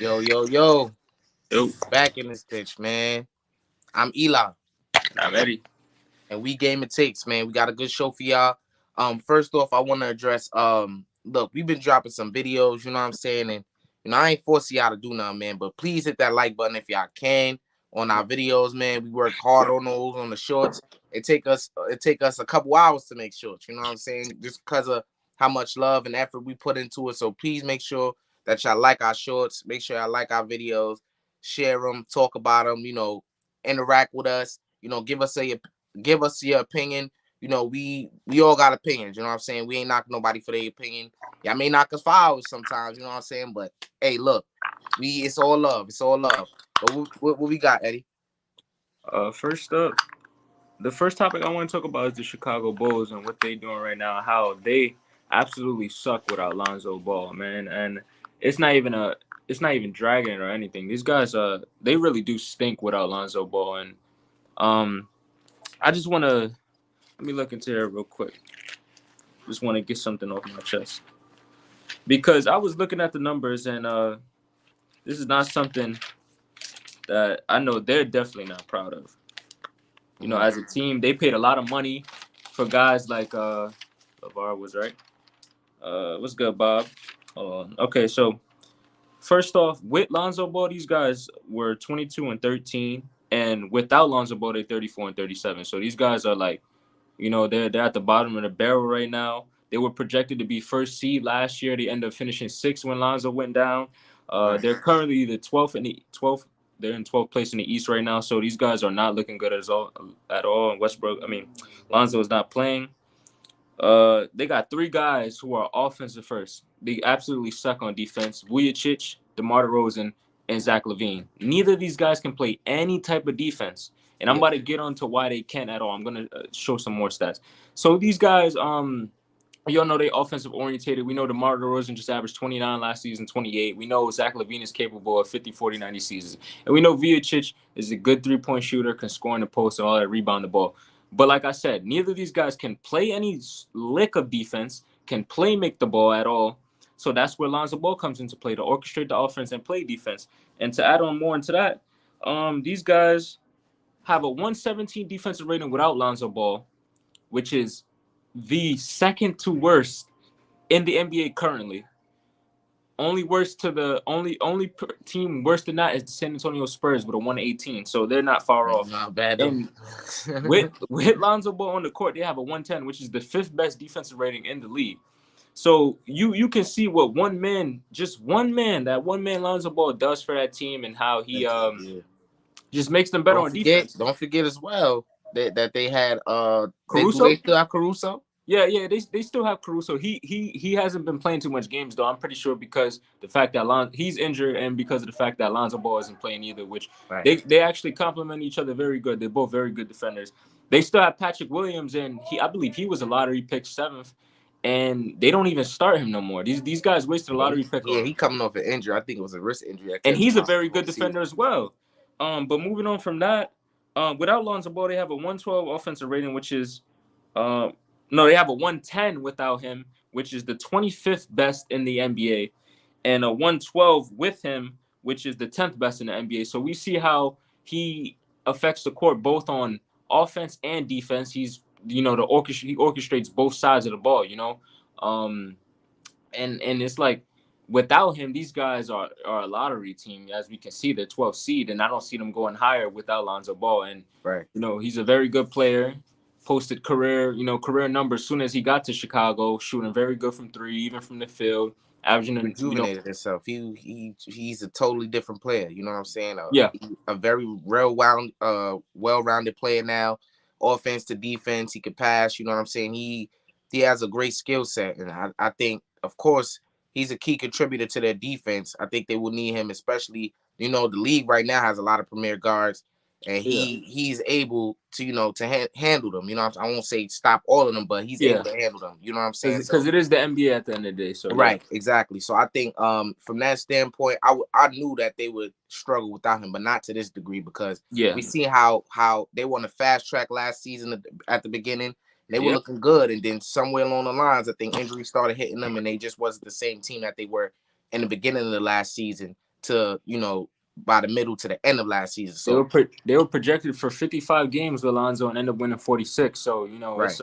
Yo, yo, yo. Yo, Back in this bitch, man. I'm Eli. I'm Eddie. And we game it takes, man. We got a good show for y'all. First off, I want to address look, we've been dropping some videos, you know what I'm saying? And I ain't forcing y'all to do nothing, man. But please hit that like button if y'all can on our videos, man. We work hard on those, on the shorts. It take us a couple hours to make shorts, you know what I'm saying? Just because of how much love and effort we put into it. So please make sure that y'all like our shorts, make sure y'all like our videos, share them, talk about them, interact with us, give us your opinion. We all got opinions, you know what I'm saying? We ain't knocking nobody for their opinion. Y'all may knock us for hours sometimes, you know what I'm saying? But hey, look, it's all love. It's all love. But what we got, Eddie? First up, the first topic I want to talk about is the Chicago Bulls and what they doing right now. How they absolutely suck without Lonzo Ball, man. And it's not even dragging it or anything. These guys, they really do stink without Lonzo Ball. And um, I just want to let me look into it real quick. Just want to get something off my chest because I was looking at the numbers and this is not something that I know they're definitely not proud of. As a team, they paid a lot of money for guys like LeVar was right. What's good, Bob? Okay, so first off, with Lonzo Ball, these guys were 22 and 13, and without Lonzo Ball, they're 34 and 37. So these guys are like, they're at the bottom of the barrel right now. They were projected to be first seed last year. They ended up finishing sixth when Lonzo went down. They're currently the 12th in the 12th. They're in 12th place in the East right now. So these guys are not looking good at all. And Lonzo is not playing. They got three guys who are offensive first. They absolutely suck on defense. Vujacic, DeMar DeRozan, and Zach LaVine. Neither of these guys can play any type of defense. And I'm about to get on to why they can't at all. I'm going to show some more stats. So these guys, you all know they offensive orientated. We know DeMar DeRozan just averaged 29 last season, 28. We know Zach LaVine is capable of 50, 40, 90 seasons. And we know Vujacic is a good three-point shooter, can score in the post and all that, rebound the ball. But like I said, neither of these guys can play any lick of defense, can play make the ball at all. So that's where Lonzo Ball comes into play, to orchestrate the offense and play defense. And to add on more into that, these guys have a 117 defensive rating without Lonzo Ball, which is the second to worst in the NBA currently. Only worse to the only team worse than that is the San Antonio Spurs with a 118. So they're not far off. Not bad. And with Lonzo Ball on the court, they have a 110, which is the fifth best defensive rating in the league. So you can see what that one man Lonzo Ball does for that team and how he just makes them better on defense. Don't forget as well that they had Caruso. They still have Caruso. Yeah, they still have Caruso. He hasn't been playing too much games though. I'm pretty sure because the fact that he's injured and because of the fact that Lonzo Ball isn't playing either, which they actually complement each other very good. They're both very good defenders. They still have Patrick Williams, and I believe he was a lottery pick 7th, and they don't even start him no more. These guys wasted a lottery pick. Yeah, he coming off an injury. I think it was a wrist injury. And he's a very good defender as well. But moving on from that, without Lonzo Ball, they have a 112 offensive rating, which is no, they have a 110 without him, which is the 25th best in the NBA, and a 112 with him, which is the 10th best in the NBA. So we see how he affects the court both on offense and defense. He's he orchestrates both sides of the ball, and it's like without him, these guys are a lottery team. As we can see, they're 12th seed, and I don't see them going higher without Lonzo Ball. And he's a very good player. Posted career numbers as soon as he got to Chicago, shooting very good from three, even from the field, averaging rejuvenated himself. He's a totally different player. You know what I'm saying? A very well-rounded player now, offense to defense. He can pass. You know what I'm saying? He has a great skill set, and I think, of course, he's a key contributor to their defense. I think they will need him, especially the league right now has a lot of premier guards. And he's able to to handle them. I won't say stop all of them, but he's able to handle them. You know what I'm saying? Because it is the NBA at the end of the day. So exactly. So I think from that standpoint, I knew that they would struggle without him, but not to this degree because we see how they won a fast track last season at the beginning. They were looking good, and then somewhere along the lines, I think injuries started hitting them, and they just wasn't the same team that they were in the beginning of the last season. to, by the middle to the end of last season. They So were projected for 55 games with Lonzo and end up winning 46. So right. it's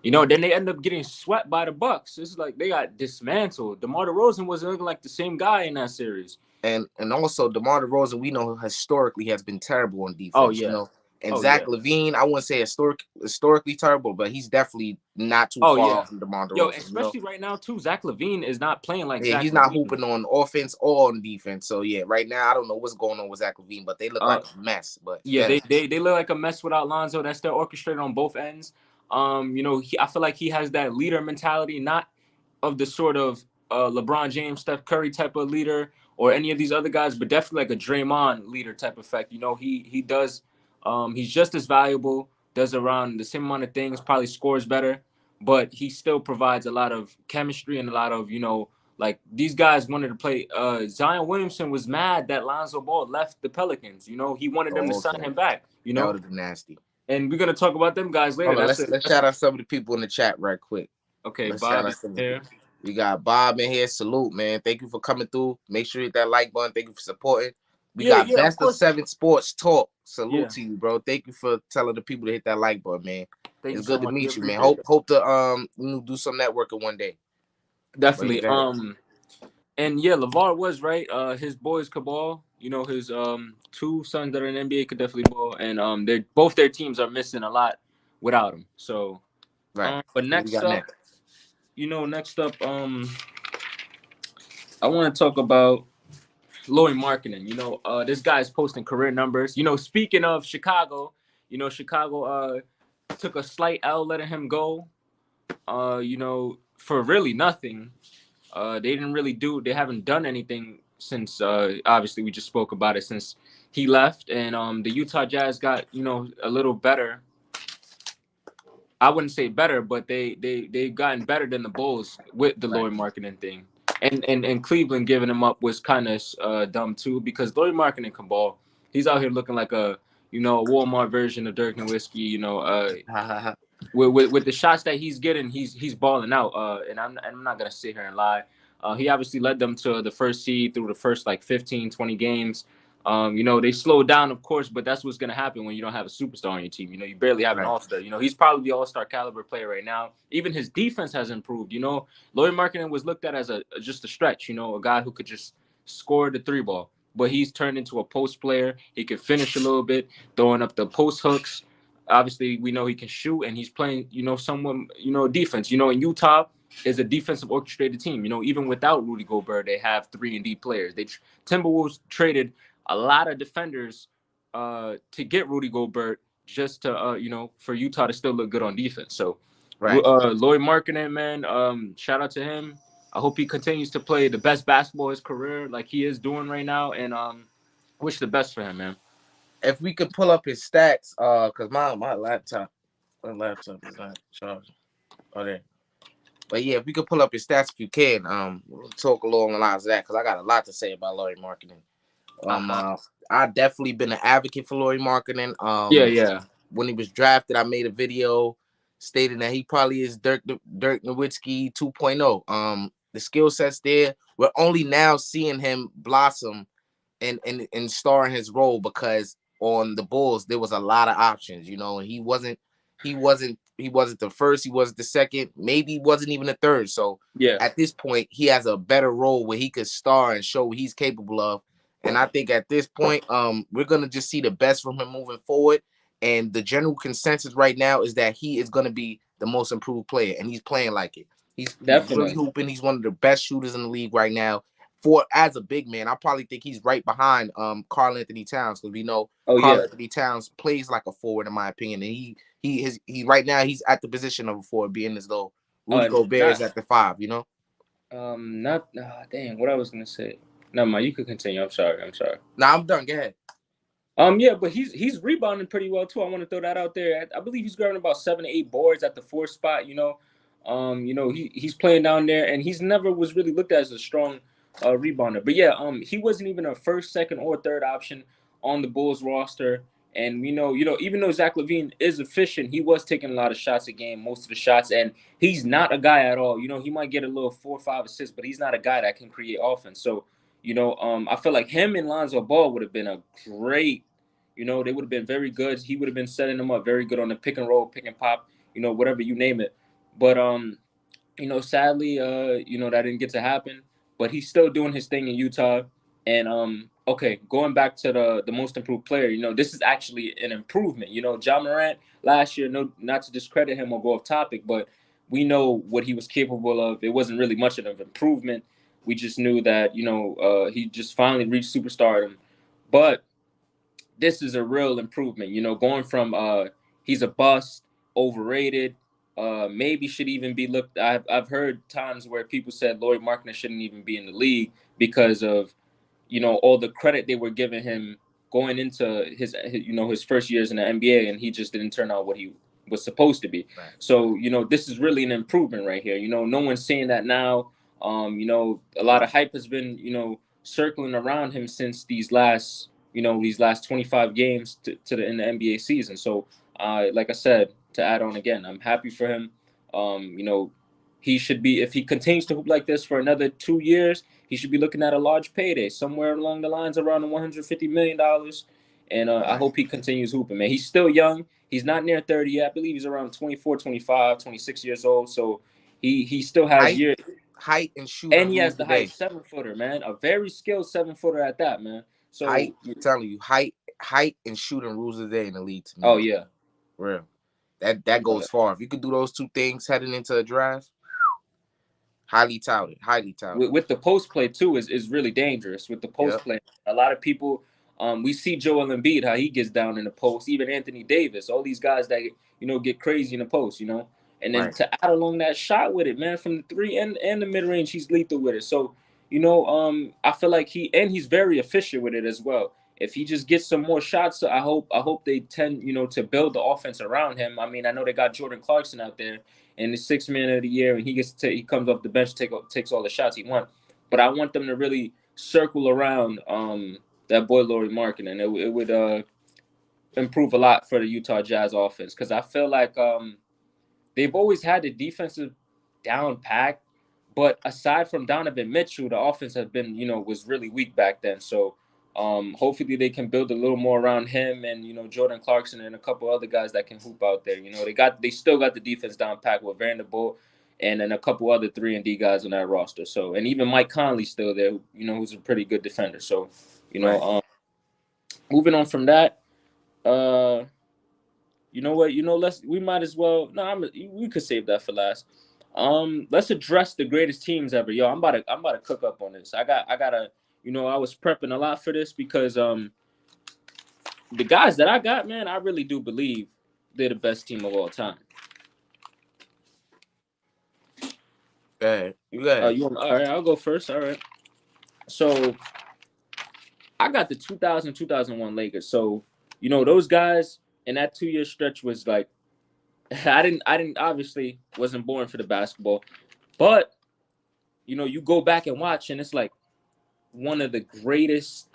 then they end up getting swept by the Bucks. It's like they got dismantled. DeMar DeRozan wasn't looking like the same guy in that series. And also DeMar DeRozan, we know historically has been terrible on defense. Oh yeah. And Zach LaVine, I wouldn't say historically terrible, but he's definitely not too far off from DeMar DeRozan. Especially right now too. Zach LaVine is not playing like Zach he's not hooping on offense or on defense. So yeah, right now I don't know what's going on with Zach LaVine, but they look like a mess. But they look like a mess without Lonzo. That's their orchestrated on both ends. I feel like he has that leader mentality, not of the sort of LeBron James, Steph Curry type of leader or any of these other guys, but definitely like a Draymond leader type effect. He does. He's just as valuable, does around the same amount of things, probably scores better, but he still provides a lot of chemistry and a lot of, like these guys wanted to play. Zion Williamson was mad that Lonzo Ball left the Pelicans. He wanted them to sign him back. That would have been nasty. And we're gonna talk about them guys later. Let's shout out some of the people in the chat right quick. Okay, Bob is here. We got Bob in here. Salute, man. Thank you for coming through. Make sure you hit that like button. Thank you for supporting. We got Best of 7 Sports Talk. Salute to you, bro. Thank you for telling the people to hit that like button, man. It's good to meet you, man. Hope to do some networking one day. Definitely. And yeah, LeVar was right. His boys could ball. His 2 sons that are in the NBA could definitely ball, and both their teams are missing a lot without him. So, right. But next up, I want to talk about Lauri Markkanen. This guy's posting career numbers. Speaking of Chicago, Chicago took a slight L letting him go. For really nothing. They haven't done anything since obviously we just spoke about it since he left, and the Utah Jazz got a little better. I wouldn't say better, but they've gotten better than the Bulls with the Lauri Markkanen thing. And Cleveland giving him up was kind of dumb too, because Lauri Markkanen can ball. He's out here looking like a Walmart version of Dirk Nowitzki. With the shots that he's getting, he's balling out. And I'm not gonna sit here and lie. He obviously led them to the first seed through the first 15, 20 games. They slowed down, of course, but that's what's going to happen when you don't have a superstar on your team. You barely have an all-star. He's probably the all-star caliber player right now. Even his defense has improved. Lauri Markkanen was looked at as just a stretch, a guy who could just score the 3-ball. But he's turned into a post player. He can finish a little bit, throwing up the post hooks. Obviously, we know he can shoot, and he's playing, somewhat, defense. In Utah is a defensive orchestrated team. Even without Rudy Gobert, they have 3-and-D players. Timberwolves traded a lot of defenders to get Rudy Gobert just to, for Utah to still look good on defense. So, Lauri Markkanen, man, shout out to him. I hope he continues to play the best basketball of his career like he is doing right now, and wish the best for him, man. If we could pull up his stats, because my laptop is not charging. Oh, there. But yeah, if we could pull up his stats, if you can, we'll talk along the lines of that, because I got a lot to say about Lauri Markkanen. I've definitely been an advocate for Lauri Markkanen. When he was drafted, I made a video stating that he probably is Dirk Nowitzki 2.0. The skill set's there. We're only now seeing him blossom and star in his role, because on the Bulls there was a lot of options, and he wasn't the first, he wasn't the second, maybe he wasn't even the third. So at this point, he has a better role where he could star and show what he's capable of. And I think at this point, we're gonna just see the best from him moving forward. And the general consensus right now is that he is gonna be the most improved player, and he's playing like it. He's really hooping. He's one of the best shooters in the league right now. As a big man, I probably think he's right behind Karl Anthony Towns, because we know Karl Anthony Towns plays like a forward, in my opinion, and he right now he's at the position of a forward, being as though Rudy Gobert is at the 5. Dang, what I was gonna say. No, man, you could continue. I'm sorry. Nah, I'm done. Go ahead. But he's rebounding pretty well too. I want to throw that out there. I believe he's grabbing about 7 to 8 boards at the 4 spot. He's playing down there, and he's never was really looked at as a strong rebounder. But yeah, he wasn't even a first, second, or third option on the Bulls roster. And we know, even though Zach LaVine is efficient, he was taking a lot of shots a game, most of the shots, and he's not a guy at all. He might get a little 4 or 5 assists, but he's not a guy that can create offense. So, I feel like him and Lonzo Ball would have been a great, they would have been very good. He would have been setting them up very good on the pick and roll, pick and pop, whatever you name it. But sadly, that didn't get to happen. But he's still doing his thing in Utah. And okay, going back to the most improved player, this is actually an improvement. Ja Morant last year, no, not to discredit him or go off topic, but we know what he was capable of. It wasn't really much of an improvement. We just knew that he just finally reached superstardom. But this is a real improvement. Going from he's a bust, overrated, maybe should even be looked. I've heard times where people said Lauri Markkanen shouldn't even be in the league because of all the credit they were giving him going into his first years in the NBA, and he just didn't turn out what he was supposed to be. Right. So this is really an improvement right here. No one's saying that now. A lot of hype has been circling around him since these last 25 games in the NBA season. So like I said, to add on again, I'm happy for him. He should be, if he continues to hoop like this for another 2 years, he should be looking at a large payday somewhere along the lines around the $150 million. And right. I hope he continues hooping, man. He's still young. He's not near 30 yet. I believe he's around 24, 25, 26 years old. So he still has years. Height and shooting. And he has the height, 7-footer, man. A very skilled 7-footer at that, man. So height, I'm telling you, height and shooting rules the day in the league to me. Oh yeah. Real. That goes far. If you could do those two things heading into a draft, highly touted. With the post play too is really dangerous. With the post play, a lot of people, we see Joel Embiid, how he gets down in the post. Even Anthony Davis, all these guys that get crazy in the post, and then to add along that shot with it, man, from the three and the mid range, he's lethal with it. So I feel like he's very efficient with it as well. If he just gets some more shots, I hope they tend to build the offense around him. I mean, I know they got Jordan Clarkson out there and the 6th man of the year, and he comes off the bench, takes all the shots he wants. But I want them to really circle around that boy Lauri Markkanen. It would improve a lot for the Utah Jazz offense, because I feel like they've always had the defensive down packed, but aside from Donovan Mitchell, the offense has been was really weak back then. So hopefully they can build a little more around him and Jordan Clarkson and a couple other guys that can hoop out there. They still got the defense down packed with Vanderbilt and then a couple other 3-and-D guys on that roster. So, and even Mike Conley's still there, who's a pretty good defender. So, moving on from that, you know what? We might as well. We could save that for last. Let's address the greatest teams ever. Yo, I'm about to cook up on this. I gotta. I was prepping a lot for this because the guys that I got, man, I really do believe they're the best team of all time. You go ahead. All right, I'll go first. All right. So I got the 2000-2001 Lakers. So those guys in that 2-year stretch was like, I didn't obviously wasn't born for the basketball, but you go back and watch and it's like one of the greatest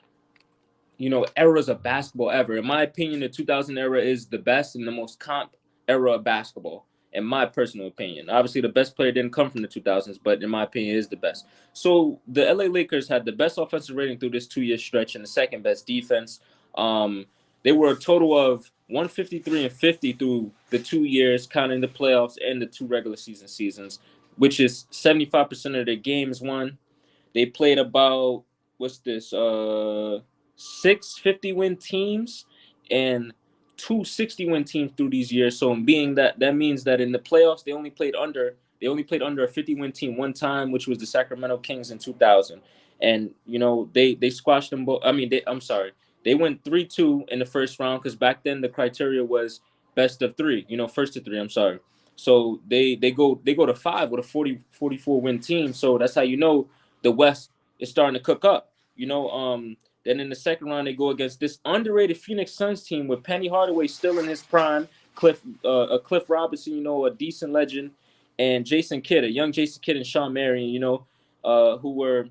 eras of basketball ever. In my opinion, the 2000 era is the best and the most comp era of basketball, in my personal opinion. Obviously the best player didn't come from the 2000s, but in my opinion it is the best. So the LA Lakers had the best offensive rating through this 2-year stretch and the second best defense. They were a total of 153 and 50 through the 2 years, counting the playoffs and the 2 regular seasons, which is 75% of their games won. They played about 6 50-win teams and 2 60-win teams through these years. So being that means that in the playoffs they only played under a 50-win team one time, which was the Sacramento Kings in 2000. And they squashed them both. I mean, they went 3-2 in the first round because back then the criteria was best of 3. First to 3. I'm sorry. So they go to 5 with a 44-win team. So that's how the West is starting to cook up. Then in the second round they go against this underrated Phoenix Suns team with Penny Hardaway still in his prime, Cliff Robinson, a decent legend, and Jason Kidd, a young Jason Kidd, and Shawn Marion, who were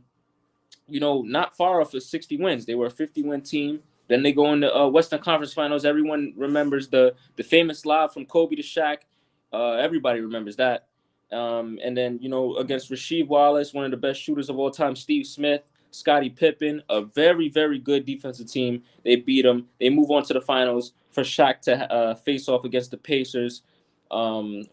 not far off of 60 wins. They were a 50-win team. Then they go into Western Conference Finals. Everyone remembers the famous lob from Kobe to Shaq. Everybody remembers that. And then, against Rasheed Wallace, one of the best shooters of all time, Steve Smith, Scottie Pippen, a very, very good defensive team. They beat them. They move on to the finals for Shaq to face off against the Pacers.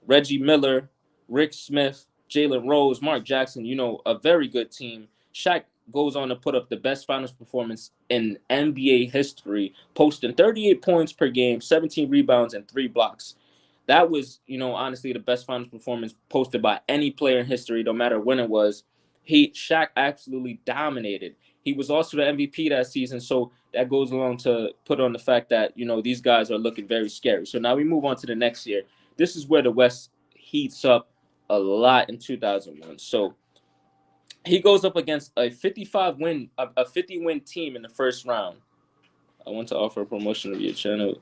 Reggie Miller, Rick Smith, Jalen Rose, Mark Jackson, a very good team. Shaq goes on to put up the best finals performance in NBA history, posting 38 points per game, 17 rebounds, and 3 blocks. That was, honestly the best finals performance posted by any player in history, no matter when it was. Shaq absolutely dominated. He was also the MVP that season, so that goes along to put on the fact that, these guys are looking very scary. So now we move on to the next year. This is where the West heats up a lot in 2001. So he goes up against a 50 win team in the first round. I want to offer a promotion to your channel.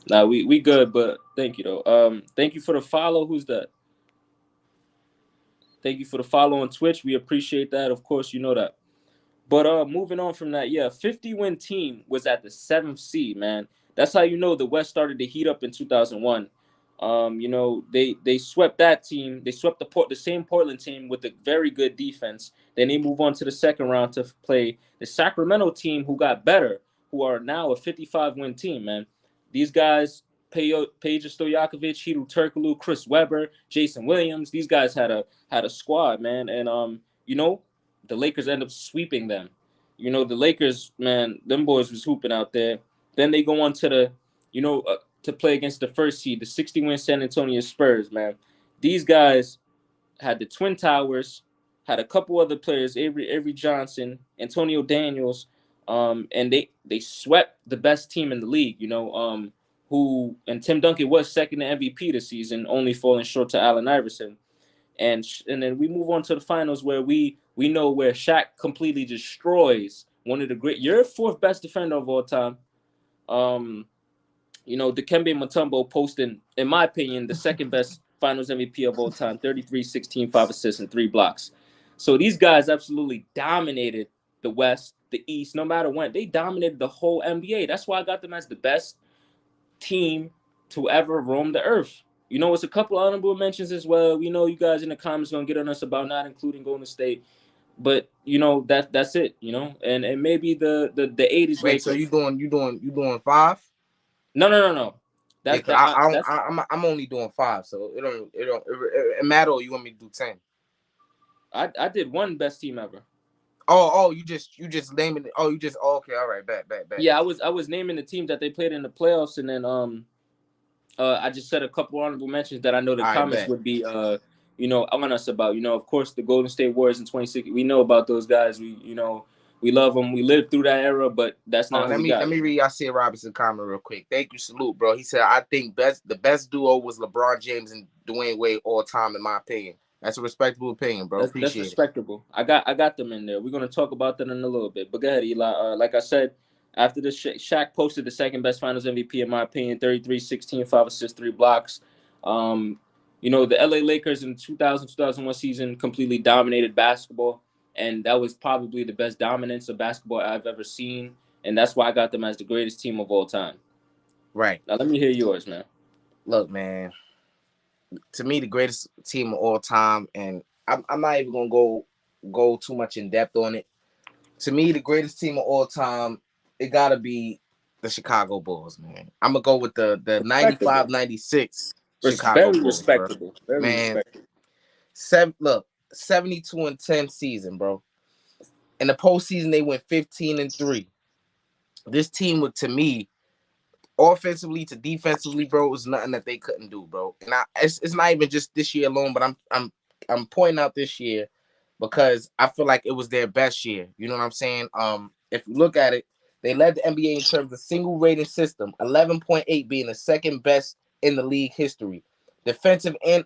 Nah, we good, but thank you though. Thank you for the follow. Who's that? Thank you for the follow on Twitch. We appreciate that. Of course, you know that. But moving on from that, 50-win team was at the 7th seed, man. That's how the West started to heat up in 2001. They swept that team. They swept the same Portland team with a very good defense. Then they move on to the second round to play the Sacramento team, who got better, who are now a 55-win team, man. These guys, Peja Stojakovic, Hedo Turkoglu, Chris Webber, Jason Williams, these guys had a squad, man. And the Lakers end up sweeping them. The Lakers, man, them boys was hooping out there. Then they go on to the, to play against the first seed, the 60-win San Antonio Spurs, man. These guys had the Twin Towers, had a couple other players, Avery Johnson, Antonio Daniels, and they swept the best team in the league, and Tim Duncan was second to MVP this season, only falling short to Allen Iverson. And then we move on to the finals where we know where Shaq completely destroys one of the great. You're 4th best defender of all time. Dikembe Mutombo posting, in my opinion, the 2nd best finals MVP of all time, 33, 16, 5 assists, and 3 blocks. So these guys absolutely dominated the West, the East, no matter when. They dominated the whole NBA. That's why I got them as the best team to ever roam the earth. It's a couple of honorable mentions as well. We know you guys in the comments gonna get on us about not including Golden State, but that's it. And maybe the 80s. Wait, so you doing 5? No. I'm only doing 5, so it matter. Or you want me to do 10? I did 1 best team ever. Oh, you just naming it. Okay, all right, bet. Yeah, I was naming the teams that they played in the playoffs, and then I just said a couple honorable mentions that I know the comments would be on us about. Of course, the Golden State Warriors in 2016. We know about those guys. We love them. We lived through that era, but that's not. Let me read Isaiah Robinson comment real quick. Thank you, salute, bro. He said, I think the best duo was LeBron James and Dwayne Wade all time, in my opinion. That's a respectable opinion, bro. That's respectable. I got them in there. We're gonna talk about that in a little bit. But go ahead, Eli. Like I said, after the Shaq posted the 2nd best Finals MVP in my opinion, 33, 16, 5 assists, 3 blocks. The LA Lakers in 2000-2001 season completely dominated basketball, and that was probably the best dominance of basketball I've ever seen, and that's why I got them as the greatest team of all time. Right. Now let me hear yours, man. Look, man. To me, the greatest team of all time, and I'm not even gonna go too much in depth on it. To me, the greatest team of all time, it gotta be the Chicago Bulls, man. I'm gonna go with the 95-96 Chicago Bulls. Respectable. Bro. Very respectable. 72-10 season, bro. In the postseason, they went 15-3. This team, to me, offensively to defensively, bro, it was nothing that they couldn't do, bro. And it's not even just this year alone, but I'm pointing out this year because I feel like it was their best year. You know what I'm saying? If you look at it, they led the NBA in terms of single rating system, 11.8 being the 2nd best in the league history, defensive and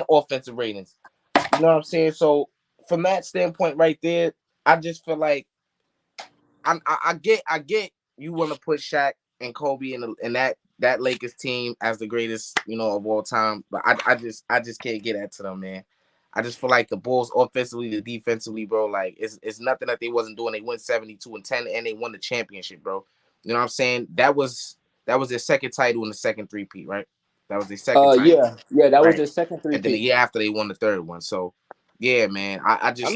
offensive ratings. You know what I'm saying? So from that standpoint right there, I just feel like I get you want to put Shaq and Kobe in that Lakers team as the greatest, of all time, but I just can't get that to them, man. I just feel like the Bulls offensively, the defensively, bro, like it's nothing that they wasn't doing. They went 72-10 and they won the championship, bro. You know what I'm saying? That was their 2nd title and the 2nd three-peat, right? That was their 2nd title. Yeah, that was their 2nd three-peat. And then the year after they won the 3rd one. So yeah, man. I just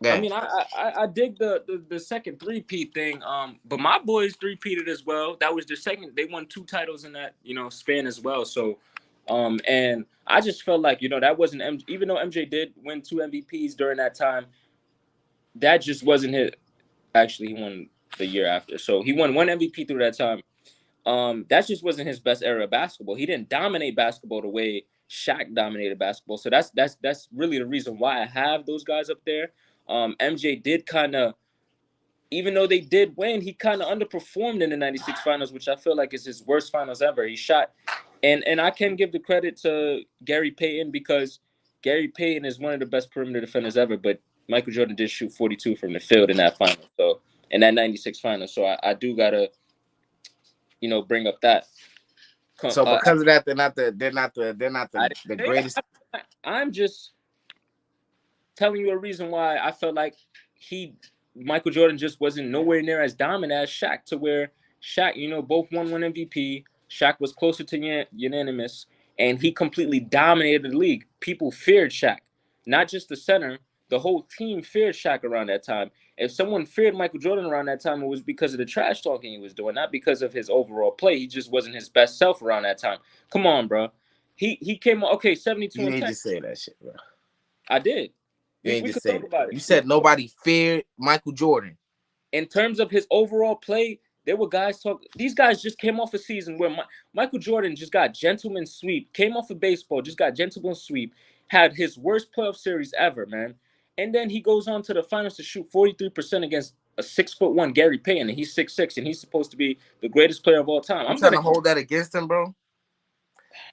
Yeah. I mean, I dig the second three-peat thing. But my boys three-peated as well. That was their second. They won 2 titles in that span as well. So, and I just felt like that wasn't even though MJ did win 2 MVPs during that time, that just wasn't his. Actually, he won the year after, so he won 1 MVP through that time. That just wasn't his best era of basketball. He didn't dominate basketball the way Shaq dominated basketball. So that's really the reason why I have those guys up there. MJ did kind of, even though they did win, he kind of underperformed in the '96 finals, which I feel like is his worst finals ever. He shot, and I can give the credit to Gary Payton because Gary Payton is one of the best perimeter defenders ever. But Michael Jordan did shoot 42 from the field in that final. So in that '96 final, so I do gotta bring up that. So because of that, they're not the greatest. I'm just telling you a reason why I felt like Michael Jordan just wasn't nowhere near as dominant as Shaq, to where Shaq, both won 1 MVP. Shaq was closer to unanimous, and he completely dominated the league. People feared Shaq, not just the center. The whole team feared Shaq around that time. If someone feared Michael Jordan around that time, it was because of the trash talking he was doing, not because of his overall play. He just wasn't his best self around that time. Come on, bro. He came 72 You and ain't 10. just say that shit, bro. I did. You ain't just say that. You said nobody feared Michael Jordan. In terms of his overall play, there were guys these guys just came off a season where Michael Jordan just got gentleman sweep, came off of baseball, just got gentleman sweep, had his worst playoff series ever, man. And then he goes on to the finals to shoot 43% against a 6'1" Gary Payton, and he's 6'6", and he's supposed to be the greatest player of all time. I'm trying to hold that against him, bro.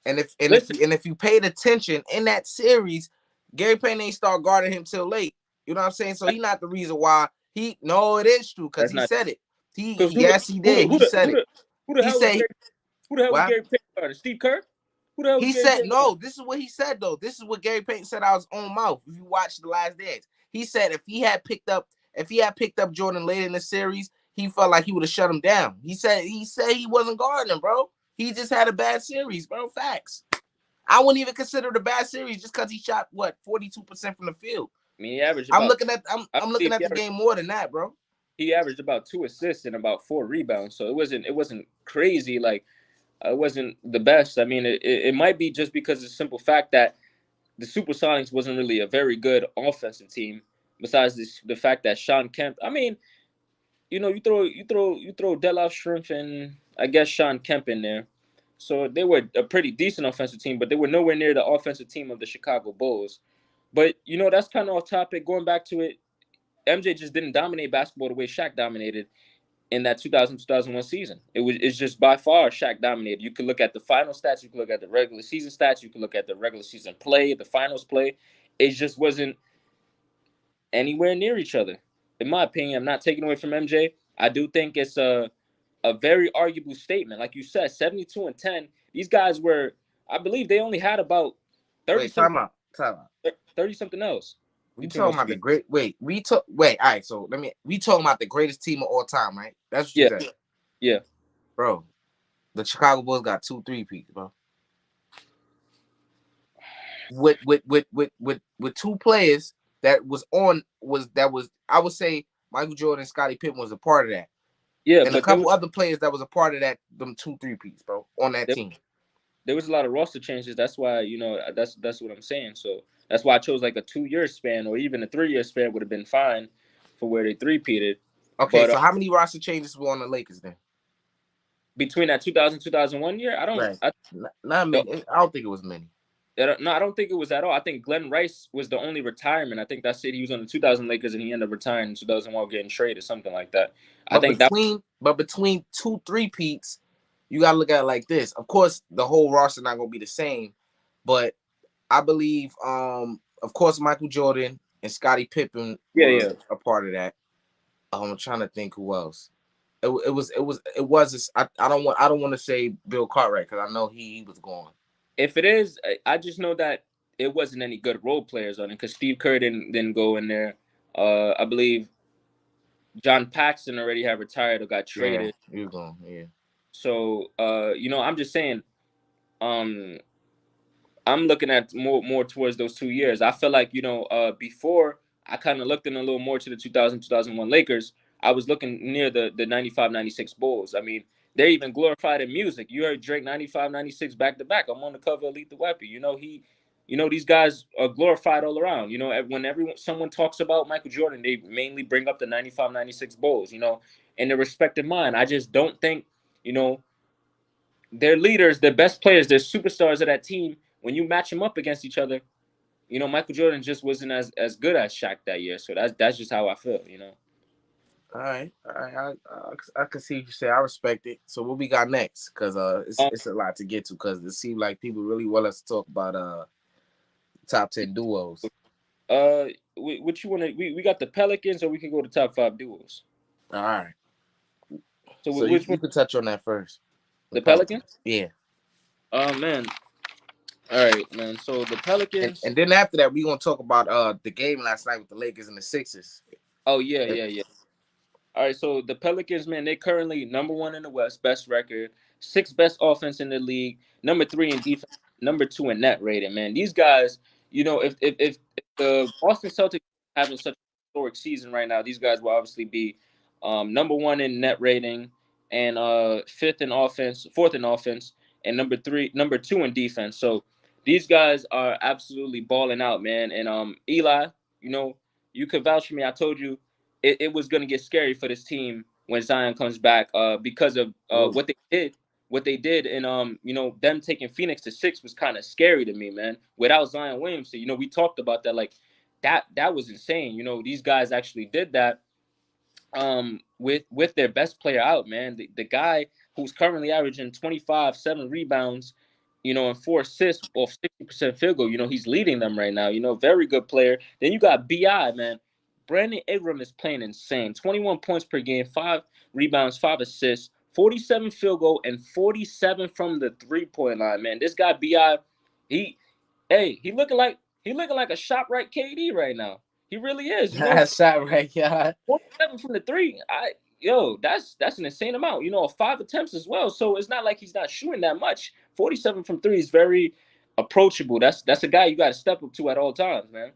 And if you paid attention in that series, Gary Payton ain't start guarding him till late. You know what I'm saying? So he's not the reason why no, it is true because he said it. He did. He said it. Who the hell was Gary Payton guarding? Steve Kerr? Who the hell was he Gary said Payton no. guarding? This is what he said though. This is what Gary Payton said out of his own mouth. If you watch The Last Dance, he said if he had picked up Jordan later in the series, he felt like he would have shut him down. He said he wasn't guarding him, bro. He just had a bad series, bro. Facts. I wouldn't even consider it a bad series just because he shot 42% from the field. I mean, he averaged. I'm looking at the game more than that, bro. He averaged about 2 assists and about 4 rebounds, so it wasn't crazy. Like, it wasn't the best. I mean, it might be just because of the simple fact that the Supersonics wasn't really a very good offensive team. Besides the fact that Sean Kemp. I mean, you throw Delof Shrimp and I guess Sean Kemp in there. So they were a pretty decent offensive team, but they were nowhere near the offensive team of the Chicago Bulls. But, that's kind of off topic. Going back to it, MJ just didn't dominate basketball the way Shaq dominated in that 2000-2001 season. It's just by far Shaq dominated. You could look at the final stats. You could look at the regular season stats. You could look at the regular season play, the finals play. It just wasn't anywhere near each other. In my opinion, I'm not taking away from MJ. I do think it's a very arguable statement. Like you said, 72 and 10. These guys were, I believe they only had about 30 Time out. 30 something else. We talking about the great. Wait. All right. So we talking about the greatest team of all time, right? That's what you said. Yeah. Bro, the Chicago Bulls got 2 3-peats, bro. With 2 players I would say Michael Jordan and Scottie Pippen was a part of that. Yeah, and a couple other players that was a part of that, them 2 3-peats, bro, on that team. There was a lot of roster changes. That's why, that's what I'm saying. So that's why I chose like a 2-year span or even a 3-year span would have been fine for where they 3-peated. Okay, so how many roster changes were on the Lakers then? Between that 2000-2001 year, I don't. Right. Not many. I don't think it was many. No, I don't think it was at all. I think Glenn Rice was the only retirement. I think that's it. He was on the 2000 Lakers and he ended up retiring in 2001, getting traded, something like that. But between 2 3-peats, you gotta look at it like this. Of course, the whole roster not gonna be the same, but I believe, of course, Michael Jordan and Scottie Pippen were a part of that. I'm trying to think who else. I don't want to say Bill Cartwright because I know he was gone. If it is, I just know that it wasn't any good role players on it because Steve Kerr didn't go in there. I believe John Paxson already had retired or got traded. Yeah, you're gone. Yeah. So I'm just saying, I'm looking at more towards those 2 years. I feel like before I kind of looked in a little more to the 2000-2001 Lakers. I was looking near the 95-96 Bulls. I mean, they're even glorified in music. You heard Drake 95-96 back to back. I'm on the cover of Lethal Weapon. These guys are glorified all around. When someone talks about Michael Jordan, they mainly bring up the 95-96 Bulls, in their respective mind. I just don't think, their leaders, their best players, their superstars of that team, when you match them up against each other, Michael Jordan just wasn't as good as Shaq that year. So that's just how I feel. All right. I can see what you say. I respect it. So what we got next? Because it's a lot to get to. Because it seems like people really want us to talk about top 10 duos. What you want to? We got the Pelicans, or we can go to top 5 duos. All right. So you can touch on that first. The Pelicans? Yeah. Oh man. All right, man. So the Pelicans, and then after that, we gonna talk about the game last night with the Lakers and the Sixers. Oh yeah. All right, so the Pelicans, man, they currently number 1 in the West, best record, 6th best offense in the league, number 3 in defense, number 2 in net rating. Man, these guys, if the Boston Celtics are having such a historic season right now, these guys will obviously be number 1 in net rating and 4th in offense, and number 2 in defense. So these guys are absolutely balling out, man. And Eli, you could vouch for me. I told you it was going to get scary for this team when Zion comes back because of what they did. What they did, and them taking Phoenix to 6 was kind of scary to me, man. Without Zion Williamson, we talked about that, like that was insane. These guys actually did that with their best player out, man. The guy who's currently averaging 25, 7 rebounds, and 4 assists off 60% field goal. He's leading them right now. Very good player. Then you got BI, man. Brandon Ingram is playing insane. 21 points per game, 5 rebounds, 5 assists, 47 field goal, and 47 from the 3-point line, man. This guy BI, he looking like a shot right KD right now. He really is. Shot right, yeah. 47 from the 3. That's an insane amount. 5 attempts as well. So it's not like he's not shooting that much. 47 from 3 is very approachable. That's a guy you got to step up to at all times, man.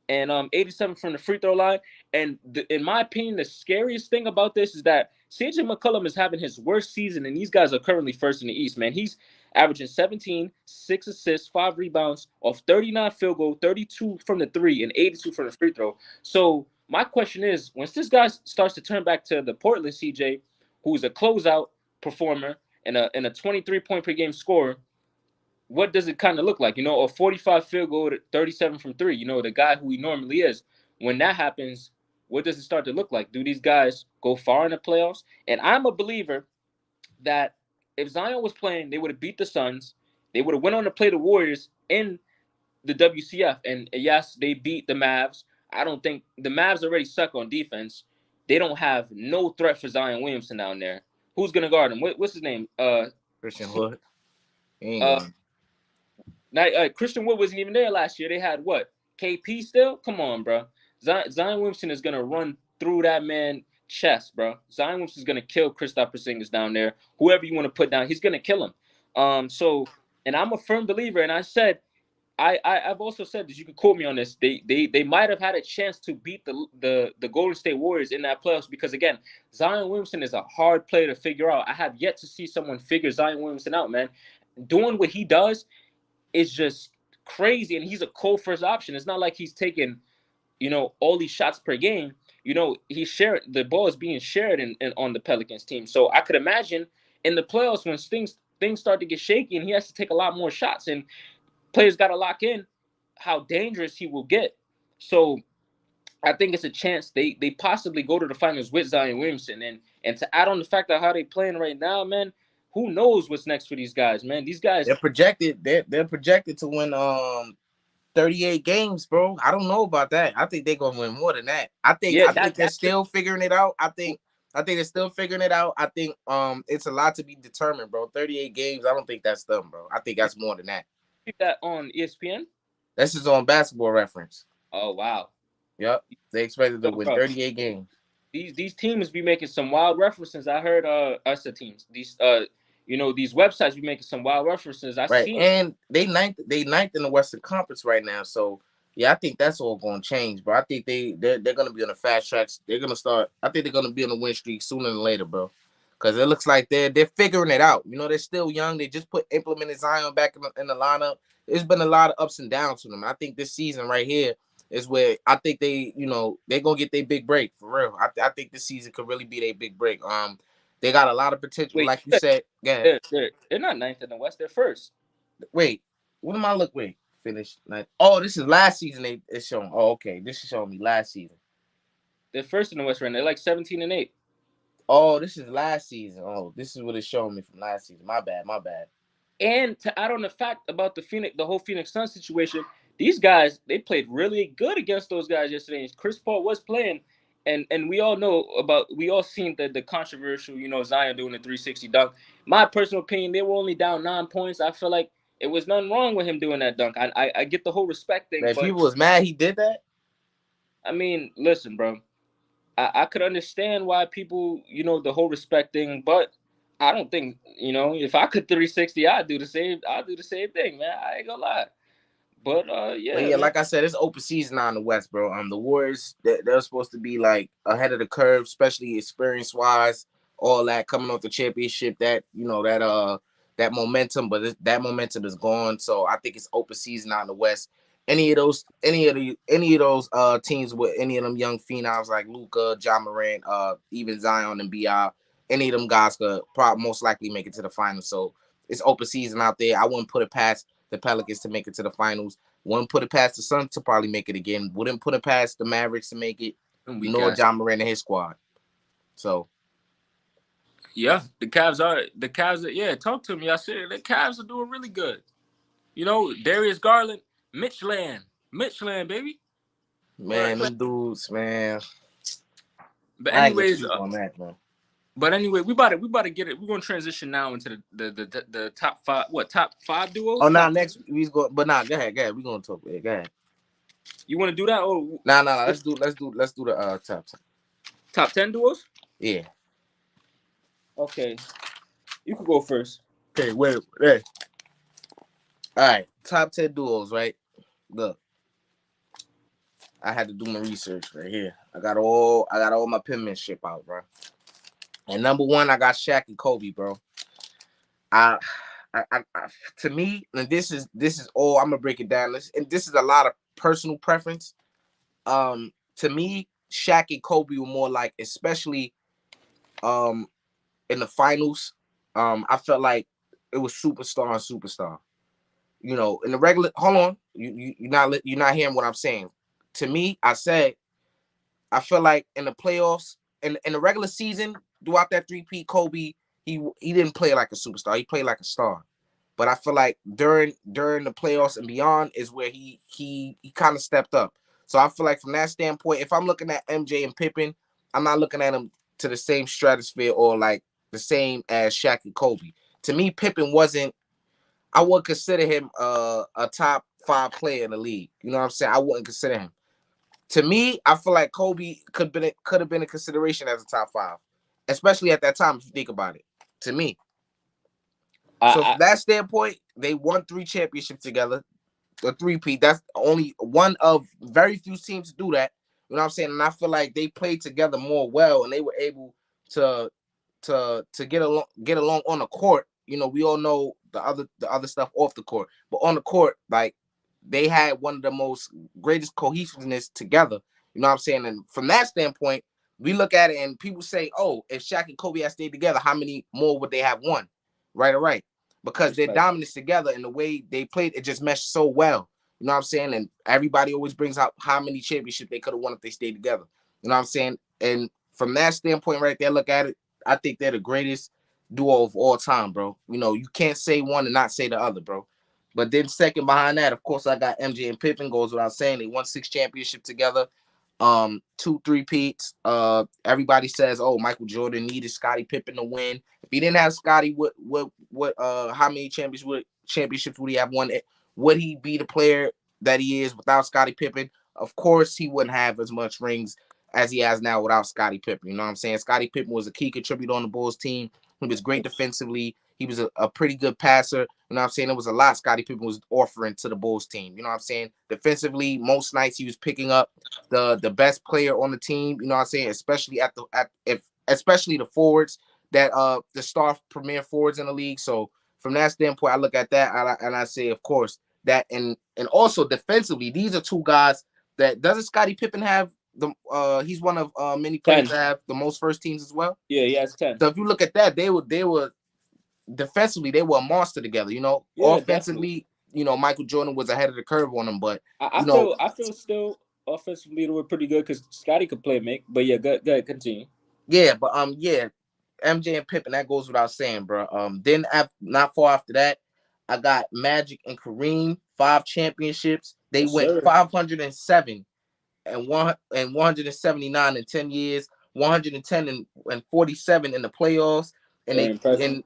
And 87 from the free throw line. And in my opinion, the scariest thing about this is that CJ McCollum is having his worst season, and these guys are currently first in the East, man. He's averaging 17, 6 assists, 5 rebounds off 39 field goal, 32 from the 3, and 82 from the free throw. So my question is, once this guy starts to turn back to the Portland CJ, who's a closeout performer and a 23-point per game scorer, what does it kind of look like? A 45 field goal to 37 from 3, the guy who he normally is. When that happens, what does it start to look like? Do these guys go far in the playoffs? And I'm a believer that if Zion was playing, they would have beat the Suns. They would have went on to play the Warriors in the WCF. And yes, they beat the Mavs. I don't think the Mavs already suck on defense. They don't have no threat for Zion Williamson down there. Who's going to guard him? What's his name? Christian Wood. Christian Wood wasn't even there last year. They had what? KP still? Come on, bro. Zion Williamson is going to run through that man chest, bro. Zion Williamson is going to kill Kristaps Porzingis down there. Whoever you want to put down, he's going to kill him. And I'm a firm believer, and I said, I've also said that you can quote me on this. They might have had a chance to beat the Golden State Warriors in that playoffs because, again, Zion Williamson is a hard player to figure out. I have yet to see someone figure Zion Williamson out, man. Doing what he does is just crazy, and he's a cold first option. It's not like he's taking, all these shots per game. He's shared, the ball is being shared in on the Pelicans team. So I could imagine in the playoffs when things start to get shaky and he has to take a lot more shots and players got to lock in, how dangerous he will get. So I think it's a chance they possibly go to the finals with Zion Williamson. And to add on the fact that how they playing right now, man, who knows what's next for these guys, man? These guys, they're projected to win 38 games, bro. I don't know about that. I think they're gonna win more than that. I think they're still figuring it out. I think they're still figuring it out. I think it's a lot to be determined, bro. 38 games. I don't think that's them, bro. I think that's more than that. Keep that on ESPN. This is on Basketball Reference. Oh wow. Yep. They expected to win 38 games. These teams be making some wild references. I heard the teams. These these websites be making some wild references. Right. And they ninth in the Western Conference right now. So Yeah, I think that's all going to change, bro. I think they're going to be on the fast tracks. They're going to start. I think they're going to be on the win streak sooner than later, bro. Because it looks like they're figuring it out. You know, they're still young. They just implemented Zion back in the lineup. There's been a lot of ups and downs to them. I think this season right here is where I think they're gonna get their big break for real. I think this season could really be their big break. They got a lot of potential, Wait, like you said. Yeah. they're not ninth in the West. They're first. Wait, what am I look? Wait, finish. Like, oh, this is last season. It's showing. Oh, okay, this is showing me last season. They're first in the West right now. They're like 17-8. Oh, this is last season. Oh, this is what it's showing me from last season. My bad. My bad. And to add on the fact about the whole Phoenix Suns situation, these guys they played really good against those guys yesterday. Chris Paul was playing, and we all know we all seen the controversial, Zion doing the 360 dunk. My personal opinion, they were only down 9 points. I feel like it was nothing wrong with him doing that dunk. I get the whole respect thing, Man, but people was mad he did that. I mean, listen, bro. I could understand why people, the whole respect thing, but I don't think, if I could 360, I'd do the same. I'd do the same thing, man. I ain't gonna lie. But But yeah, yeah, man. like I said, it's open season now in the West, bro. The Warriors, they're supposed to be like ahead of the curve, especially experience wise, all that coming off the championship. That momentum, but that momentum is gone. So I think it's open season out in the West. Any of those teams with any of them young phenoms like Luka, John Morant, even Zion and Bi, any of them guys could probably most likely make it to the finals. So it's open season out there. I wouldn't put it past the Pelicans to make it to the finals. Wouldn't put it past the Suns to probably make it again. Wouldn't put it past the Mavericks to make it, Weak nor ass. John Morant and his squad. So Yeah, the Cavs are. Yeah, talk to me. I said the Cavs are doing really good. Darius Garland, Mitch Land, baby. man, But them dudes, man. but I ain't gonna anyways, sleep on that, man. but anyway, we about to get it. We're gonna transition now into the top five. What top five duos? Oh, now Top 10? next we's going, but nah, go ahead, go ahead. We gonna talk. Go ahead. You want to do that or Nah. Let's do the top 10. top 10 duos? Yeah. Okay, you could go first. Okay, wait. Hey. All right, top 10 duos, right? Look, I had to do my research right here. I got all my penmanship out, bro. And number one, I got Shaq and Kobe, bro. I, to me, and this is all I'm gonna break it down. And this is a lot of personal preference. To me, Shaq and Kobe were more like, especially um in the finals. I felt like it was superstar and superstar. In the regular, hold on, you're not hearing what I'm saying. To me, I feel like in the playoffs, in the regular season, throughout that three-peat, Kobe, he didn't play like a superstar. He played like a star. But I feel like during the playoffs and beyond is where he kind of stepped up. So I feel like from that standpoint, if I'm looking at MJ and Pippen, I'm not looking at them to the same stratosphere or like the same as Shaq and Kobe. To me, Pippen wasn't. I wouldn't consider him a top five player in the league. You know what I'm saying? I wouldn't consider him. To me, I feel like Kobe could have been a consideration as a top five, especially at that time if you think about it. To me, so I from that standpoint, they won 3 championships together. The three-peat. That's only one of very few teams to do that. You know what I'm saying? And I feel like they played together more well, and they were able to get along on the court. We all know the other stuff off the court, but on the court, like they had one of the most greatest cohesiveness together. You know what I'm saying? And from that standpoint, we look at it and people say, "Oh, if Shaq and Kobe had stayed together, how many more would they have won?" Right, all right, because their respect. dominance together and the way they played, it just meshed so well. You know what I'm saying? And everybody always brings up how many championships they could have won if they stayed together. You know what I'm saying? And from that standpoint, right there, look at it. I think they're the greatest duo of all time, bro. You can't say one and not say the other, bro. But then second behind that, of course, I got MJ and Pippen. Goes without saying, they won 6 championships together. 2 3-peats. Everybody says, "Oh, Michael Jordan needed Scottie Pippen to win. If he didn't have Scottie, how many championships would he have won? Would he be the player that he is without Scottie Pippen? Of course, he wouldn't have as much rings as he has now without Scottie Pippen. You know what I'm saying? Scottie Pippen was a key contributor on the Bulls team. He was great defensively. He was a pretty good passer. You know what I'm saying? It was a lot Scottie Pippen was offering to the Bulls team. You know what I'm saying? Defensively, most nights he was picking up the best player on the team. You know what I'm saying? Especially especially the forwards that the star premier forwards in the league. So from that standpoint, I look at that and I say, of course, that and also defensively, these are two guys that doesn't Scottie Pippen have the he's one of many players 10. that have the most first teams as well. Yeah, he has 10. So if you look at that, they were defensively they were a monster together. You know, Yeah, definitely. offensively, you know, Michael Jordan was ahead of the curve on them, but I you know, feel still offensively they were pretty good because Scotty could play make. But yeah, go ahead, continue. yeah, but yeah, MJ and Pippen, that goes without saying, bro. Then not far after that, I got Magic and Kareem, 5 championships. They Yes, went sir. 507 and 179 in 10 years, 110 and 47 in the playoffs, and Very impressive.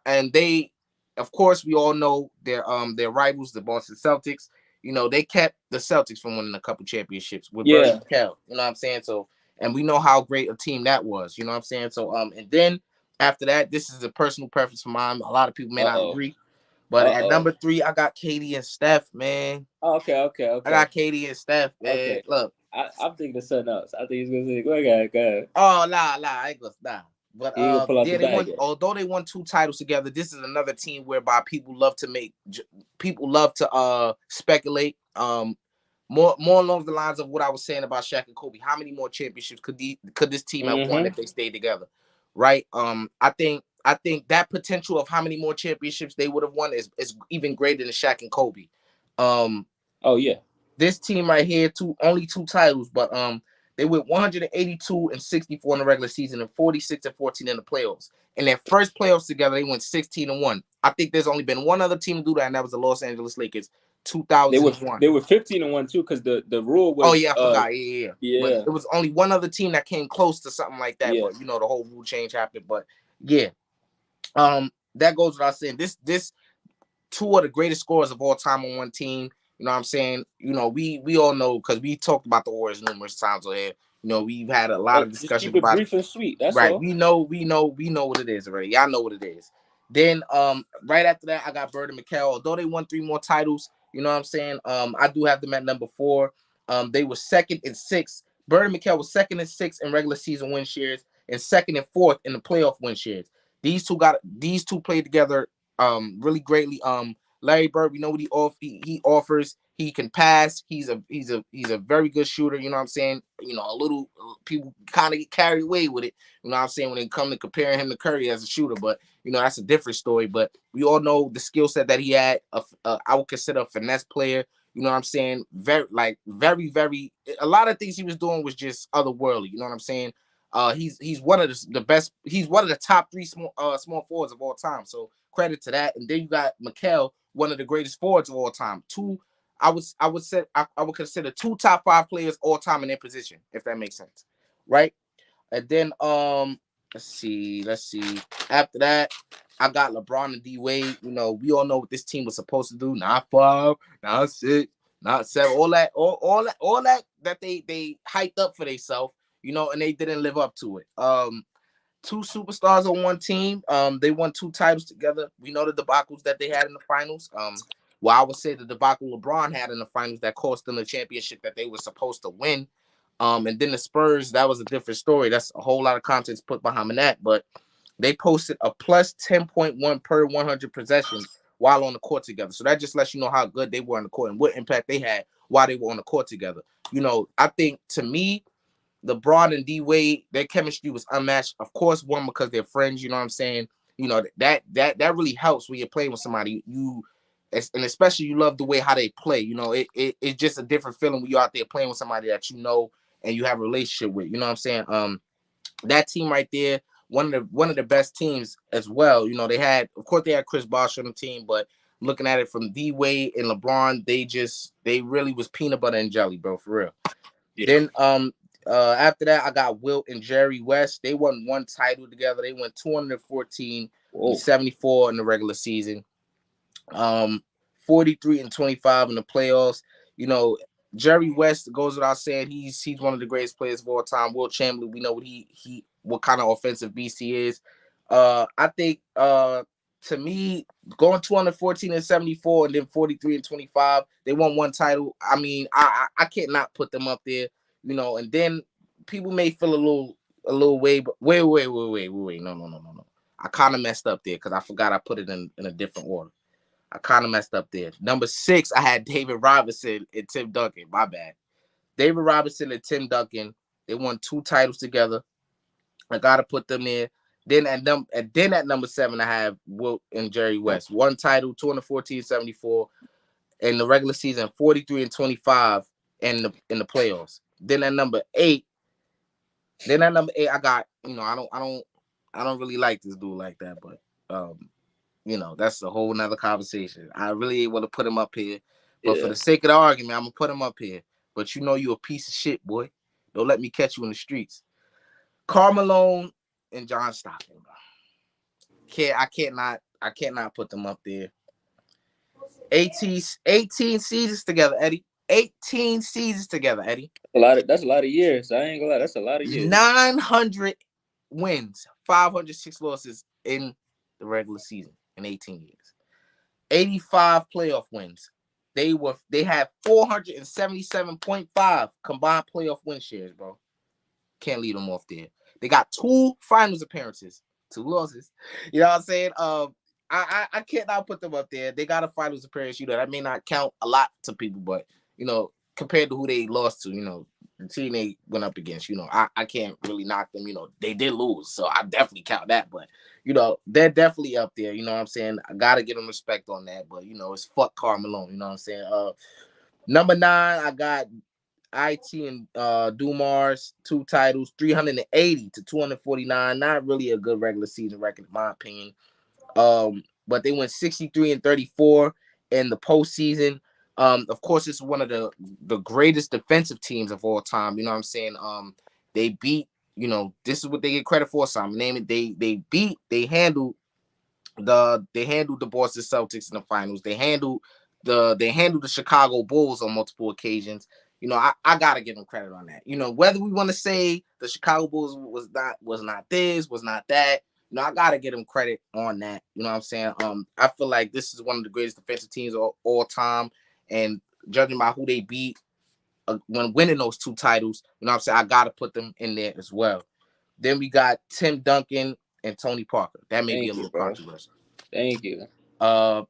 and they, of course, we all know their rivals, the Boston Celtics. You know, they kept the Celtics from winning a couple championships with Bird and Kel. You know what I'm saying? So, and we know how great a team that was. You know what I'm saying? So, and then after that, this is a personal preference for mine. A lot of people may not agree, but at number 3, I got KD and Steph, man. Okay. I got KD and Steph, man. Okay. Look, I'm thinking of something else. I think he's gonna say, go ahead. Oh, I ain't gonna stop. But He gonna pull out yeah, the bag. although they won 2 titles together, this is another team whereby people love to speculate. More along the lines of what I was saying about Shaq and Kobe. How many more championships could this team have won if they stayed together? Right? I think that potential of how many more championships they would have won is even greater than Shaq and Kobe. Oh yeah. This team right here, only 2 titles, but they went 182 and 64 in the regular season and 46 and 14 in the playoffs. In their first playoffs together, they went 16 and 1. I think there's only been one other team to do that, and that was the Los Angeles Lakers, 2001. They were 15 and 1 too, because the rule was. Oh yeah, I forgot. Yeah. But it was only one other team that came close to something like that. Yeah. But you know, the whole rule change happened. But yeah, that goes without saying. This 2 of the greatest scorers of all time on one team. You know what I'm saying? You know, we all know because we talked about the Warriors numerous times on here. You know, we've had a lot of discussions about brief and sweet. That's right. All. We know what it is already. Y'all know what it is. Then right after that, I got Bird and McHale. Although they won 3 more titles, you know what I'm saying? I do have them at number 4. They were 2nd and 6th. Bird and McHale was 2nd and 6th in regular season win shares and 2nd and 4th in the playoff win shares. These two played together really greatly. Larry Bird, we know what he offers. He can pass. He's a very good shooter. You know what I'm saying? You know, a little people kind of get carried away with it. You know what I'm saying, when they come to comparing him to Curry as a shooter, but you know that's a different story. But we all know the skill set that he had. I would consider a finesse player. You know what I'm saying? Very. A lot of things he was doing was just otherworldly. You know what I'm saying? He's one of the best. He's one of the top 3 small forwards of all time. So credit to that. And then you got McHale, one of the greatest forwards of all time. I would consider 2 top 5 players all time in their position, if that makes sense, right? And then let's see. After that, I got LeBron and D Wade. You know, we all know what this team was supposed to do. Not 5, not 6, not 7. All that they hyped up for themselves. You know, and they didn't live up to it. 2 superstars on one team. They won 2 titles together. We know the debacles that they had in the finals. Well, I would say the debacle LeBron had in the finals that cost them the championship that they were supposed to win. And then the Spurs, that was a different story. That's a whole lot of context put behind that. But they posted a plus 10.1 per 100 possessions while on the court together. So that just lets you know how good they were on the court and what impact they had while they were on the court together. You know, I think, to me, LeBron and D Wade, their chemistry was unmatched. Of course, one, because they're friends. You know what I'm saying? You know, that really helps when you're playing with somebody. And especially you love the way how they play. You know, it's just a different feeling when you're out there playing with somebody that you know and you have a relationship with. You know what I'm saying? That team right there, one of the best teams as well. You know, they had Chris Bosh on the team, but looking at it from D Wade and LeBron, they really was peanut butter and jelly, bro, for real. Yeah. Then after that, I got Wilt and Jerry West. They won 1 title together. They went 214 and 74 in the regular season. 43 and 25 in the playoffs. You know, Jerry West, goes without saying, he's one of the greatest players of all time. Wilt Chamberlain, we know what kind of offensive beast he is. I think to me, going 214 and 74 and then 43 and 25, they won one title. I mean, I can't not put them up there, you know. And then people may feel a little way, but wait. No. I kind of messed up there because I forgot I put it in a different order. I kind of messed up there. Number 6, I had David Robinson and Tim Duncan. My bad. David Robinson and Tim Duncan. They won 2 titles together. I gotta put them there. Then at number 7, I have Wilt and Jerry West. 1 title, 214-74 in the regular season, 43 and 25 in the playoffs. Then at number 8, I got, you know, I don't really like this dude like that, but you know, that's a whole nother conversation. I really want to put him up here, but for the sake of the argument, I'm gonna put him up here. But you know, you a piece of shit, boy. Don't let me catch you in the streets. Karl Malone and John Stockton, bro. I can't not put them up there. 18 seasons together, Eddie. 18 seasons together, Eddie. That's a lot of years. I ain't gonna lie. That's a lot of years. 900 wins, 506 losses in the regular season in 18 years. 85 playoff wins. They had 477.5 combined playoff win shares, bro. Can't leave them off there. They got 2 finals appearances, 2 losses. You know what I'm saying? I can't not put them up there. They got a finals appearance. You know, that may not count a lot to people, but you know, compared to who they lost to, you know, the team they went up against, you know, I can't really knock them. You know, they did lose, so I definitely count that. But you know, they're definitely up there. You know what I'm saying? I gotta give them respect on that. But you know, it's fuck Karl Malone. You know what I'm saying? Number 9, I got IT and Dumars, 2 titles, 380 to 249. Not really a good regular season record, in my opinion. But they went 63 and 34 in the postseason. Of course, it's one of the greatest defensive teams of all time. You know what I'm saying? They beat, you know, this is what they get credit for. Some name it. They handled the Boston Celtics in the finals. They handled the Chicago Bulls on multiple occasions. You know, I gotta give them credit on that. You know, whether we want to say the Chicago Bulls was not this, was not that. You know, I gotta give them credit on that. You know what I'm saying? I feel like this is one of the greatest defensive teams of all time, and judging by who they beat when winning those 2 titles, you know what I'm saying? I gotta put them in there as well. Then we got Tim Duncan and Tony Parker. That may be a little controversial. Thank you. I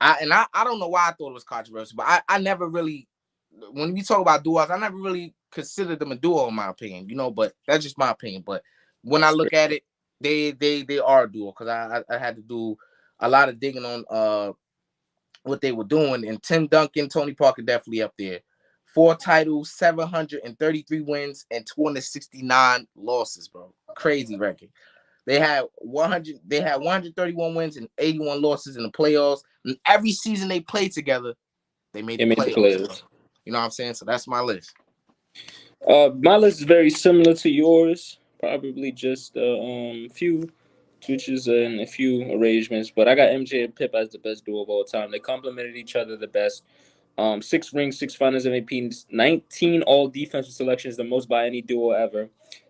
don't know why I thought it was controversial, but I never really, when we talk about duos, I never really considered them a duo in my opinion, you know, but that's just my opinion. But when I look at it, they are a duo because I had to do a lot of digging on what they were doing, and Tim Duncan, Tony Parker definitely up there. 4 titles, 733 wins, and 269 losses, bro. Crazy record. They had 131 wins and 81 losses in the playoffs. And every season they played together, they made the playoffs. You know what I'm saying? So that's my list. My list is very similar to yours. Probably just a few switches and a few arrangements. But I got MJ and Pip as the best duo of all time. They complemented each other the best. 6 rings, 6 finals MVPs, 19 all defensive selections, the most by any duo ever.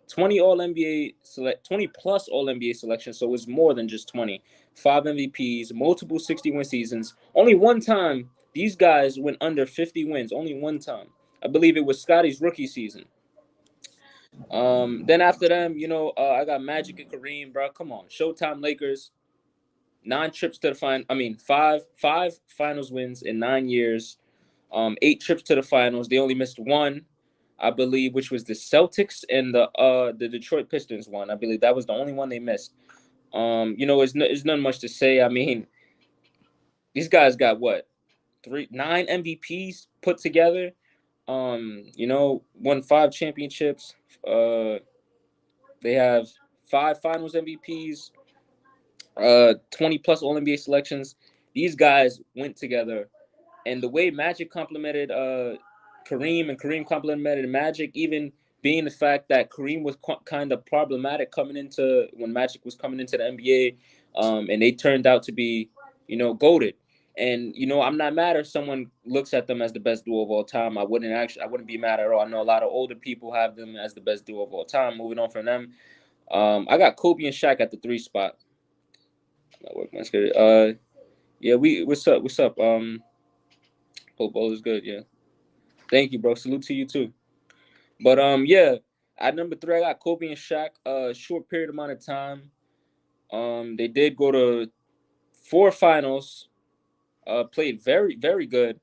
20 plus all NBA selections, so it's more than just 20. 5 MVPs, multiple 60-win seasons. Only one time these guys went under 50 wins. Only one time. I believe it was Scotty's rookie season. Then after them, you know, I got Magic and Kareem, bro. Come on, Showtime Lakers. 9 trips to the final. I mean, five finals wins in 9 years. 8 trips to the finals. They only missed 1, I believe, which was the Celtics and the Detroit Pistons one. I believe that was the only one they missed. You know, it's not much to say. I mean, these guys got what, 9 MVPs put together. You know, won 5 championships. They have 5 Finals MVPs. 20 plus All NBA selections. These guys went together, and the way Magic complimented Kareem and Kareem complimented Magic, even being the fact that Kareem was kind of problematic coming into when Magic was coming into the NBA, and they turned out to be, you know, goated. And you know, I'm not mad if someone looks at them as the best duo of all time. I wouldn't be mad at all. I know a lot of older people have them as the best duo of all time. Moving on from them, I got Kobe and Shaq at the 3 spot. Not working my schedule. Yeah, what's up? What's up? Hope all is good. Yeah, thank you, bro. Salute to you too. But yeah, at number 3, I got Kobe and Shaq. Short period amount of time. They did go to 4 finals. Played very, very good.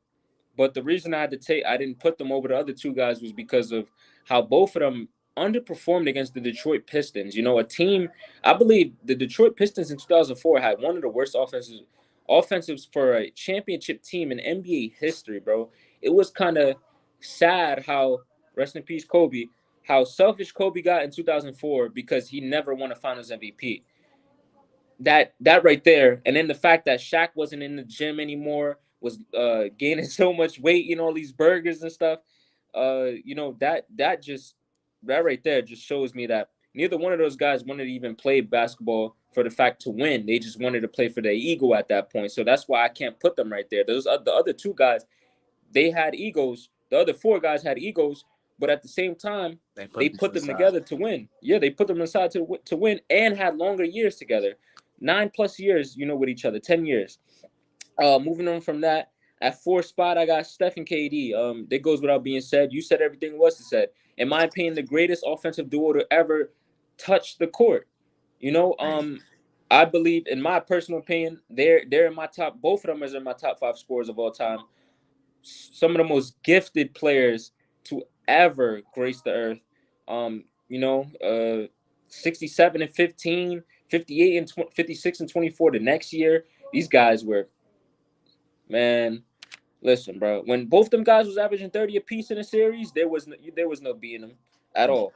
But the reason I didn't put them over the other 2 guys was because of how both of them underperformed against the Detroit Pistons. You know, a team, I believe the Detroit Pistons in 2004 had one of the worst offensives for a championship team in NBA history, bro. It was kind of sad how, rest in peace, Kobe, how selfish Kobe got in 2004 because he never won a Finals MVP. That right there, and then the fact that Shaq wasn't in the gym anymore, was gaining so much weight, all these burgers and stuff. That right there just shows me that neither one of those guys wanted to even play basketball for the fact to win. They just wanted to play for their ego at that point. So that's why I can't put them right there. The other 2 guys, they had egos. The other 4 guys had egos, but at the same time, they put them together to win. Yeah, they put them aside to win and had longer years together. 9+ years, with each other, 10 years. Moving on from that, at 4 spot, I got Steph and KD. That goes without being said. You said everything was said. In my opinion, the greatest offensive duo to ever touch the court. I believe, in my personal opinion, they're in my top. Both of them are in my top 5 scorers of all time. Some of the most gifted players to ever grace the earth. 67 and 15, 58 and 56 and 24 the next year. These guys were, man. Listen, bro. When both them guys was averaging 30 apiece in a series, there was no beating them at all.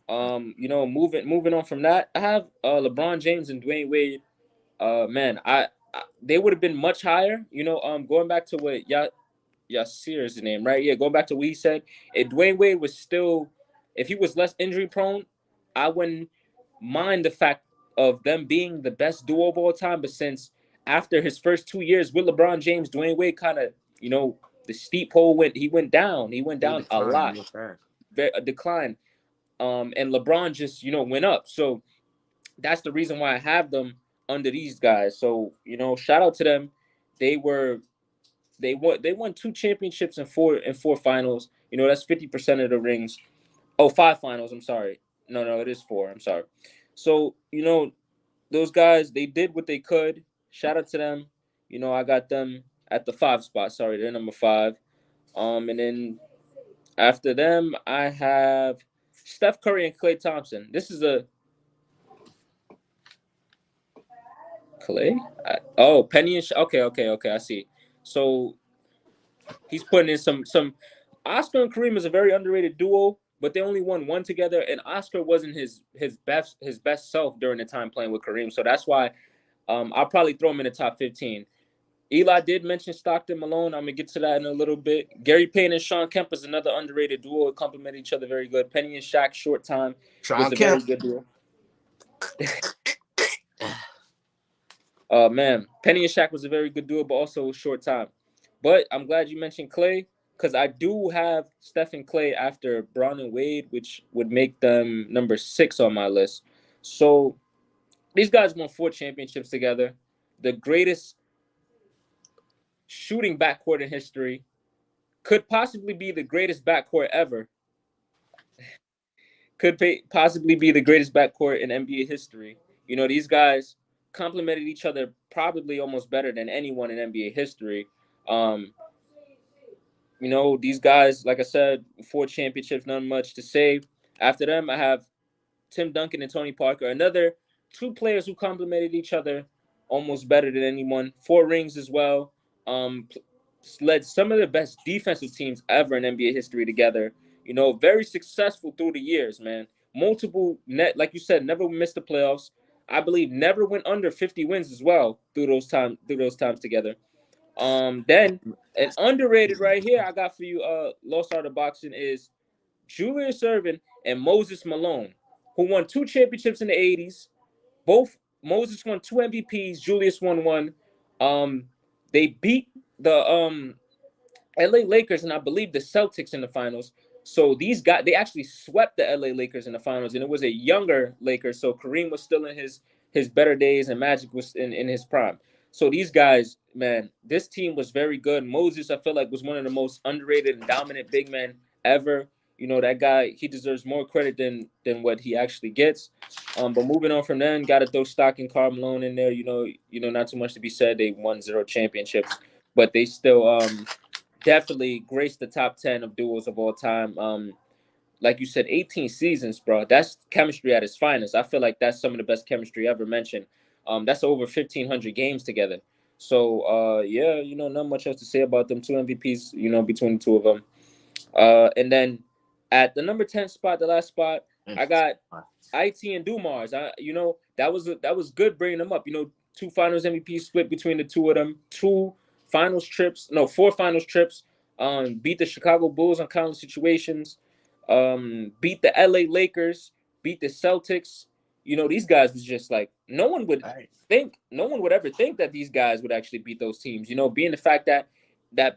Moving on from that, I have LeBron James and Dwayne Wade. Man, they would have been much higher. Going back to what Yasir is the name, right? Yeah, going back to what he said, if Dwayne Wade was still, if he was less injury prone, I wouldn't mind the fact of them being the best duo of all time. But since after his first 2 years with LeBron James, Dwayne Wade kind of, the steep hole went down. He went down a lot, a decline. And LeBron just, went up. So that's the reason why I have them under these guys. So, shout out to them. They won 2 championships and four finals. That's 50% of the rings. Oh, 5 finals. I'm sorry. No, it is 4. I'm sorry. So, those guys, they did what they could. Shout out to them. I got them at the 5 spot. Sorry, they're number 5. And then after them, I have Steph Curry and Klay Thompson. This is a Klay? Penny and okay. I see. So he's putting in some. Oscar and Kareem is a very underrated duo, but they only won 1 together, and Oscar wasn't his best self during the time playing with Kareem. So that's why I'll probably throw him in the top 15. Eli did mention Stockton Malone. I'm gonna get to that in a little bit. Gary Payton and Shawn Kemp is another underrated duo. It complement each other very good. Penny and Shaq, short time, was a very good duo. Man, Penny and Shaq was a very good duo, but also short time. But I'm glad you mentioned Klay, because I do have Steph and Klay after Bron and Wade, which would make them number 6 on my list. So these guys won 4 championships together. The greatest shooting backcourt in history, could possibly be the greatest backcourt ever. Possibly be the greatest backcourt in NBA history. These guys complemented each other probably almost better than anyone in NBA history. These guys, like I said, 4 championships, not much to say. After them, I have Tim Duncan and Tony Parker, another 2 players who complemented each other almost better than anyone. 4 rings as well. Led some of the best defensive teams ever in NBA history together. Very successful through the years, man. Multiple like you said, never missed the playoffs. I believe never went under 50 wins as well through those times together. Then an underrated right here I got for you, Lost Art of Boxing, is Julius Erving and Moses Malone, who won 2 championships in the 80s. Both Moses won 2 MVPs, Julius won 1. They beat the LA Lakers and I believe the Celtics in the finals. So these guys, they actually swept the LA Lakers in the finals, and it was a younger Lakers. So Kareem was still in his better days, and Magic was in his prime. So these guys, man, this team was very good. Moses, I feel like, was one of the most underrated and dominant big men ever. You know, that guy, he deserves more credit than what he actually gets. But moving on from then, got to throw Stock and Karl Malone in there. Not too much to be said. They won 0 championships, but they still definitely graced the top 10 of duos of all time. Like you said, 18 seasons, bro. That's chemistry at its finest. I feel like that's some of the best chemistry ever mentioned. That's over 1,500 games together. So, yeah, not much else to say about them. 2 MVPs, between the two of them. And then at the number 10 spot, the last spot, I got IT and Dumars. That was good bringing them up. 2 Finals MVPs split between the two of them. 4 finals trips. Beat the Chicago Bulls on countless situations. Beat the LA Lakers. Beat the Celtics. These guys was just like no one would ever think that these guys would actually beat those teams. Being the fact that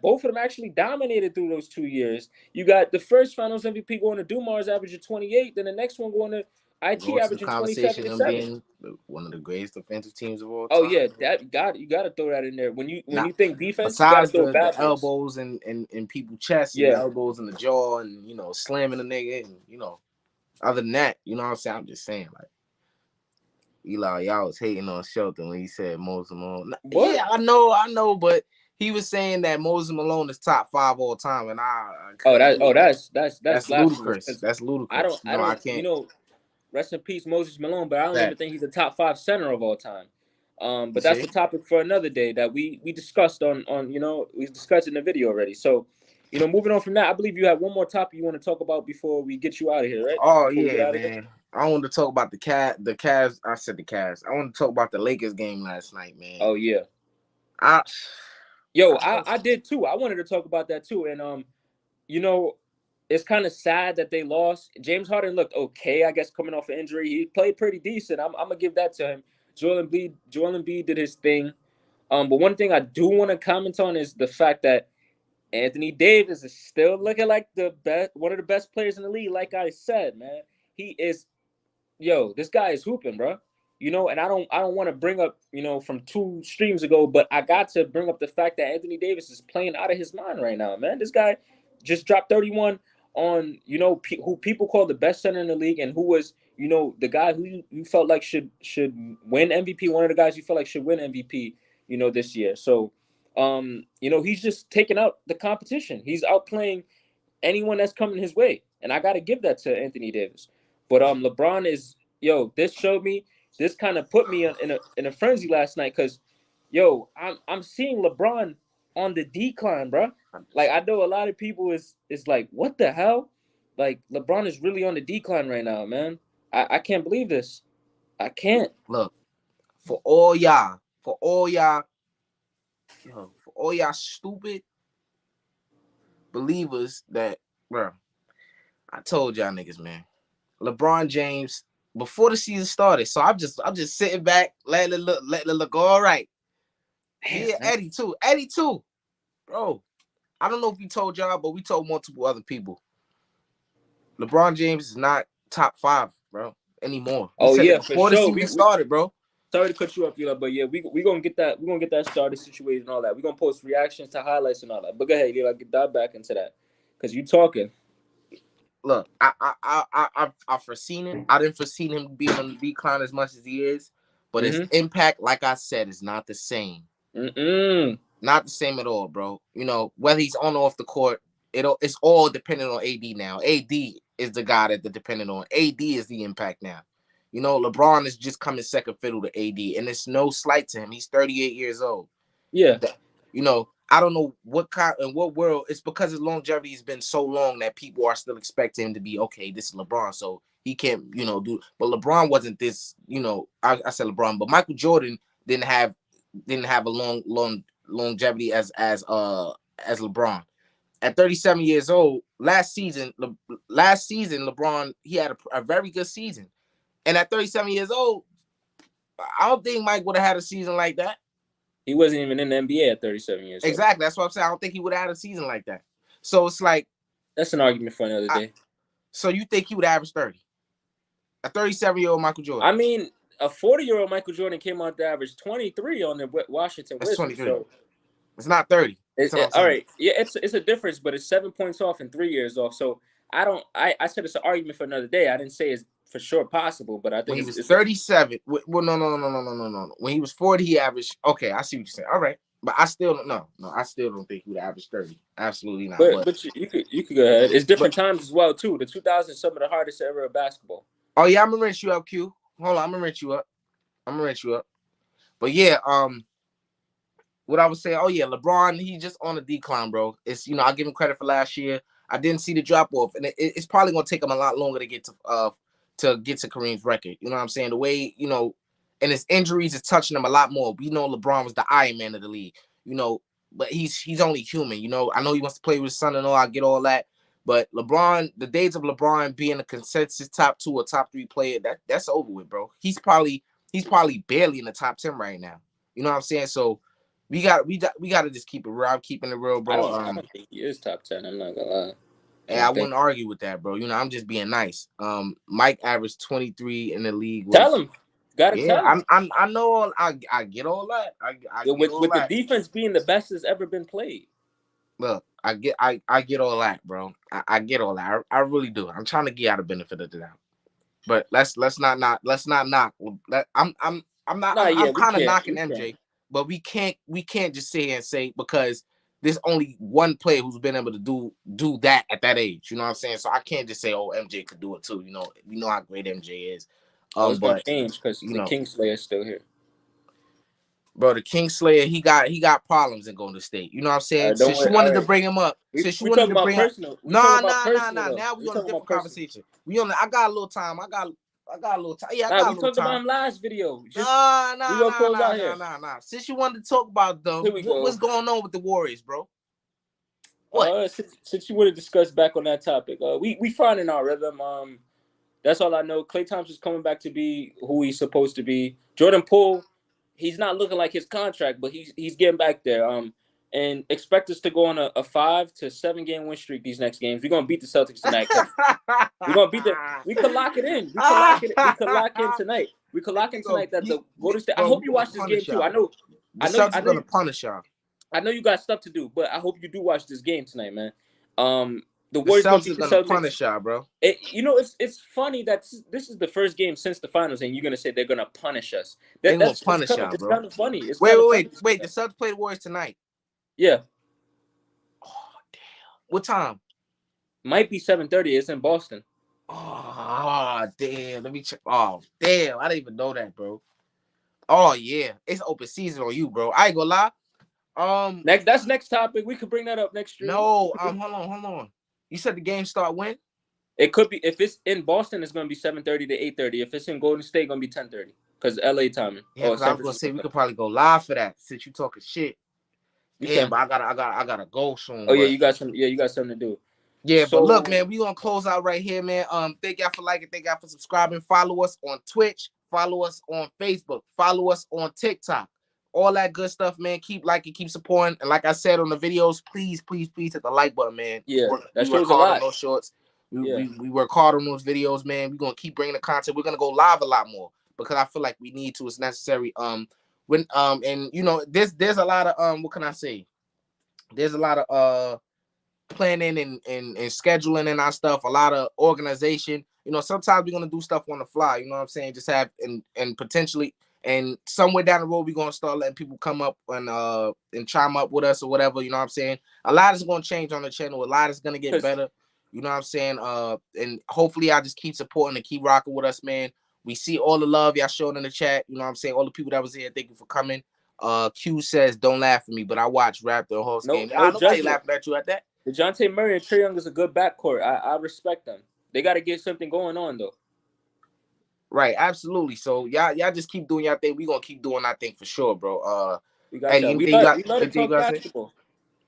both of them actually dominated through those 2 years. You got the first Finals MVP going to Dumars, averaging 28. Then the next one going to IT, averaging 27 and 7. Being one of the greatest defensive teams of all time. Oh yeah, you got to throw that in there. When you think defense, you got to throw the elbows and people's chests, and elbows in the jaw, and slamming the nigga, and other than that, what I'm saying. I'm just saying, like, Eli, y'all was hating on Shelton when he said Moses Malone. What? Yeah, I know, but he was saying that Moses Malone is top 5 all time, and that's ludicrous. That's ludicrous. I can't. Rest in peace, Moses Malone, but I don't even think he's a top 5 center of all time. But that's a topic for another day that we discussed on we discussed in the video already. So, moving on from that, I believe you have one more topic you want to talk about before we get you out of here, right? Oh yeah, man. I want to talk about the Cavs. I said the Cavs. I want to talk about the Lakers game last night, man. Oh yeah. I did too. I wanted to talk about that too, and it's kind of sad that they lost. James Harden looked okay, I guess, coming off an injury. He played pretty decent. I'm gonna give that to him. Joel Embiid did his thing. But one thing I do want to comment on is the fact that Anthony Davis is still looking like one of the best players in the league. Like I said, man, he is. This guy is hooping, bro. And I don't want to bring up, from 2 streams ago, but I got to bring up the fact that Anthony Davis is playing out of his mind right now, man. This guy just dropped 31 on, who people call the best center in the league, and who was, the guy who you felt like should win MVP, one of the guys you felt like should win MVP, this year. So, he's just taking out the competition. He's outplaying anyone that's coming his way, and I got to give that to Anthony Davis. But LeBron is, this showed me. This kind of put me in a frenzy last night because, I'm seeing LeBron on the decline, bro. Like, I know a lot of people is like, what the hell? Like, LeBron is really on the decline right now, man. I can't believe this. I can't. Look, for all y'all stupid believers that, bro, I told y'all niggas, man. LeBron James, before the season started, so I'm just sitting back, letting it look all right. Yeah, Eddie too, bro. I don't know if we told y'all, but we told multiple other people. LeBron James is not top 5, bro, anymore. Before the season started, bro. Sorry to cut you off, but yeah, we gonna get that. We're gonna get that started, situated, and all that. We're gonna post reactions to highlights and all that. But go ahead, get dive back into that, because you talking. Look, I've foreseen it. I didn't foresee him being on the decline as much as he is, but his impact, like I said, is not the same. Not the same at all, bro. Whether he's on or off the court, it's all dependent on AD now. AD is the guy that they're dependent on. AD is the impact now. LeBron is just coming second fiddle to AD, and it's no slight to him. He's 38 years old. Yeah. I don't know what world. It's because his longevity has been so long that people are still expecting him to be okay. This is LeBron, so he can't, do. But LeBron wasn't this. I said LeBron, but Michael Jordan didn't have a long longevity as LeBron. At 37 years old, last season, LeBron, he had a very good season, and at 37 years old, I don't think Mike would have had a season like that. He wasn't even in the NBA at 37 years old. Exactly. That's what I'm saying. I don't think he would have had a season like that. So it's like, That's an argument for another day. So you think he would average 30? A 37-year-old Michael Jordan. I mean, a 40-year-old Michael Jordan came out to average 23 on the Washington That's Wizards. 23. So it's not 30. all right, yeah, it's a difference, but it's 7 points off and 3 years off. So I said it's an argument for another day. I didn't say it's for sure possible, but I think when he was 37. Well, no. When he was 40, he averaged. Okay, I see what you're saying. All right, but I still don't know. No, I still don't think he would average 30. Absolutely not. But you could go ahead. It's different times as well too. The 2000s, some of the hardest era of basketball. Oh yeah, I'm gonna rinse you up, Q. Hold on, I'm gonna rinse you up. But yeah, what I was saying, oh yeah, LeBron, he's just on a decline, bro. It's I give him credit for last year. I didn't see the drop off, and it's probably gonna take him a lot longer to get to Kareem's record. You know what I'm saying? The way and his injuries is touching him a lot more. We know LeBron was the Iron Man of the league, but he's only human. I know he wants to play with his son and all. I get all that. But LeBron, the days of LeBron being a consensus top 2 or top 3 player, that's over with, bro. He's probably barely in the top 10 right now. You know what I'm saying? So we got to just keep it real. I'm keeping it real, bro. I don't think he is top 10. I'm not gonna lie. And I wouldn't argue with that, bro. I'm just being nice. Mike averaged 23 in the league. Tell him. Gotta tell him. I know. I get all that. With the defense being the best that's ever been played. Look, I get all that, bro. I get all that. I really do. I'm trying to get out the benefit of the doubt. But let's not knock. I'm kind of knocking MJ, but we can't just sit here and say because there's only one player who's been able to do that at that age. You know what I'm saying? So I can't just say, oh, MJ could do it too. You know how great MJ is. It's gonna change because the Kingslayer is still here. Bro, the Kingslayer, he got problems in Golden State. You know what I'm saying? Since you wanted to bring him up. Since you wanted to bring him up. Nah. Now we on a different conversation. I got a little time. I got a little time. Yeah, I got a little time. We talked about him last video. Nah. Since you wanted to talk about them, what's going on with the Warriors, bro? What? Since you want to discuss back on that topic, we finding our rhythm. That's all I know. Klay Thompson's coming back to be who he's supposed to be. Jordan Poole, he's not looking like his contract, but he's getting back there. And expect us to go on a 5 to 7 game win streak these next games. We're gonna beat the Celtics tonight. We're gonna beat we could lock it in. We could lock in tonight. We could lock in tonight that the Golden State. I hope you watch this game too. I know the Celtics are gonna punish y'all. I know you got stuff to do, but I hope you do watch this game tonight, man. The Warriors are gonna punish y'all, bro. It's funny that this is the first game since the finals, and you're gonna say they're gonna punish us. They're gonna punish y'all, bro. It's kind of funny. Wait. The Celtics play the Warriors tonight. Yeah. Oh damn. What time? Might be 7:30. It's in Boston. Oh damn. Let me check. Oh damn. I didn't even know that, bro. Oh yeah. It's open season on you, bro. I ain't gonna lie. That's next topic. We could bring that up next stream. No, hold on. You said the game start when? It could be if it's in Boston, it's gonna be 7:30 to 8:30. If it's in Golden State, it's gonna be 10:30 because LA timing. Yeah, I was gonna say we could probably go live for that since you talking shit. But I gotta go soon. Oh yeah, you got something to do. Yeah, but look, man, we gonna close out right here, man. Thank y'all for liking, thank y'all for subscribing. Follow us on Twitch, follow us on Facebook, follow us on TikTok. All that good stuff, man. Keep liking, keep supporting. And like I said on the videos, please hit the like button, man. Yeah, we work hard on those shorts. We work hard on those videos, man. We're going to keep bringing the content. We're going to go live a lot more because I feel like we need to. It's necessary. And there's a lot of, what can I say? There's a lot of planning and scheduling and our stuff, a lot of organization. Sometimes we're going to do stuff on the fly, you know what I'm saying? Just have, and potentially, and somewhere down the road, we're gonna start letting people come up and chime up with us or whatever. You know what I'm saying? A lot is gonna change on the channel. A lot is gonna get better. You know what I'm saying? And hopefully, I just keep supporting and keep rocking with us, man. We see all the love y'all showing in the chat. You know what I'm saying? All the people that was here, thank you for coming. Q says, "Don't laugh at me," but I watched Raptor whole game. Nobody laughing at you at that. DeJounte Murray and Trae Young is a good backcourt. I respect them. They got to get something going on though. Right, absolutely. So y'all just keep doing y'all thing. We gonna keep doing our thing for sure, bro. We let to talk basketball.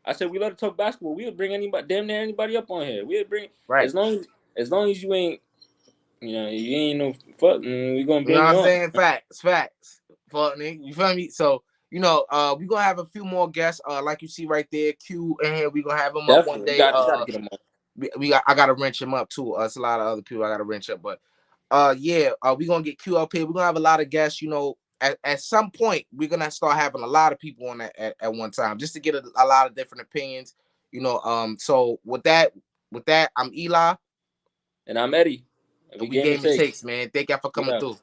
I said we let to talk basketball. We'll bring damn near anybody up on here. We'll bring as long as you ain't, you ain't no fuck. We gonna bring. You know what I'm saying? Facts. Fuck nigga, you feel me? So we gonna have a few more guests. Like you see right there, Q in here. We gonna have him up one day. Gotta get him up. I gotta wrench him up too. It's a lot of other people I gotta wrench up, but yeah, we're gonna get Q up here. We're gonna have a lot of guests, you know. At some point, we're gonna start having a lot of people on at one time, just to get a lot of different opinions, you know. So with that, I'm Eli, and I'm Eddie. and we Game It Takes, man. Thank y'all for coming through.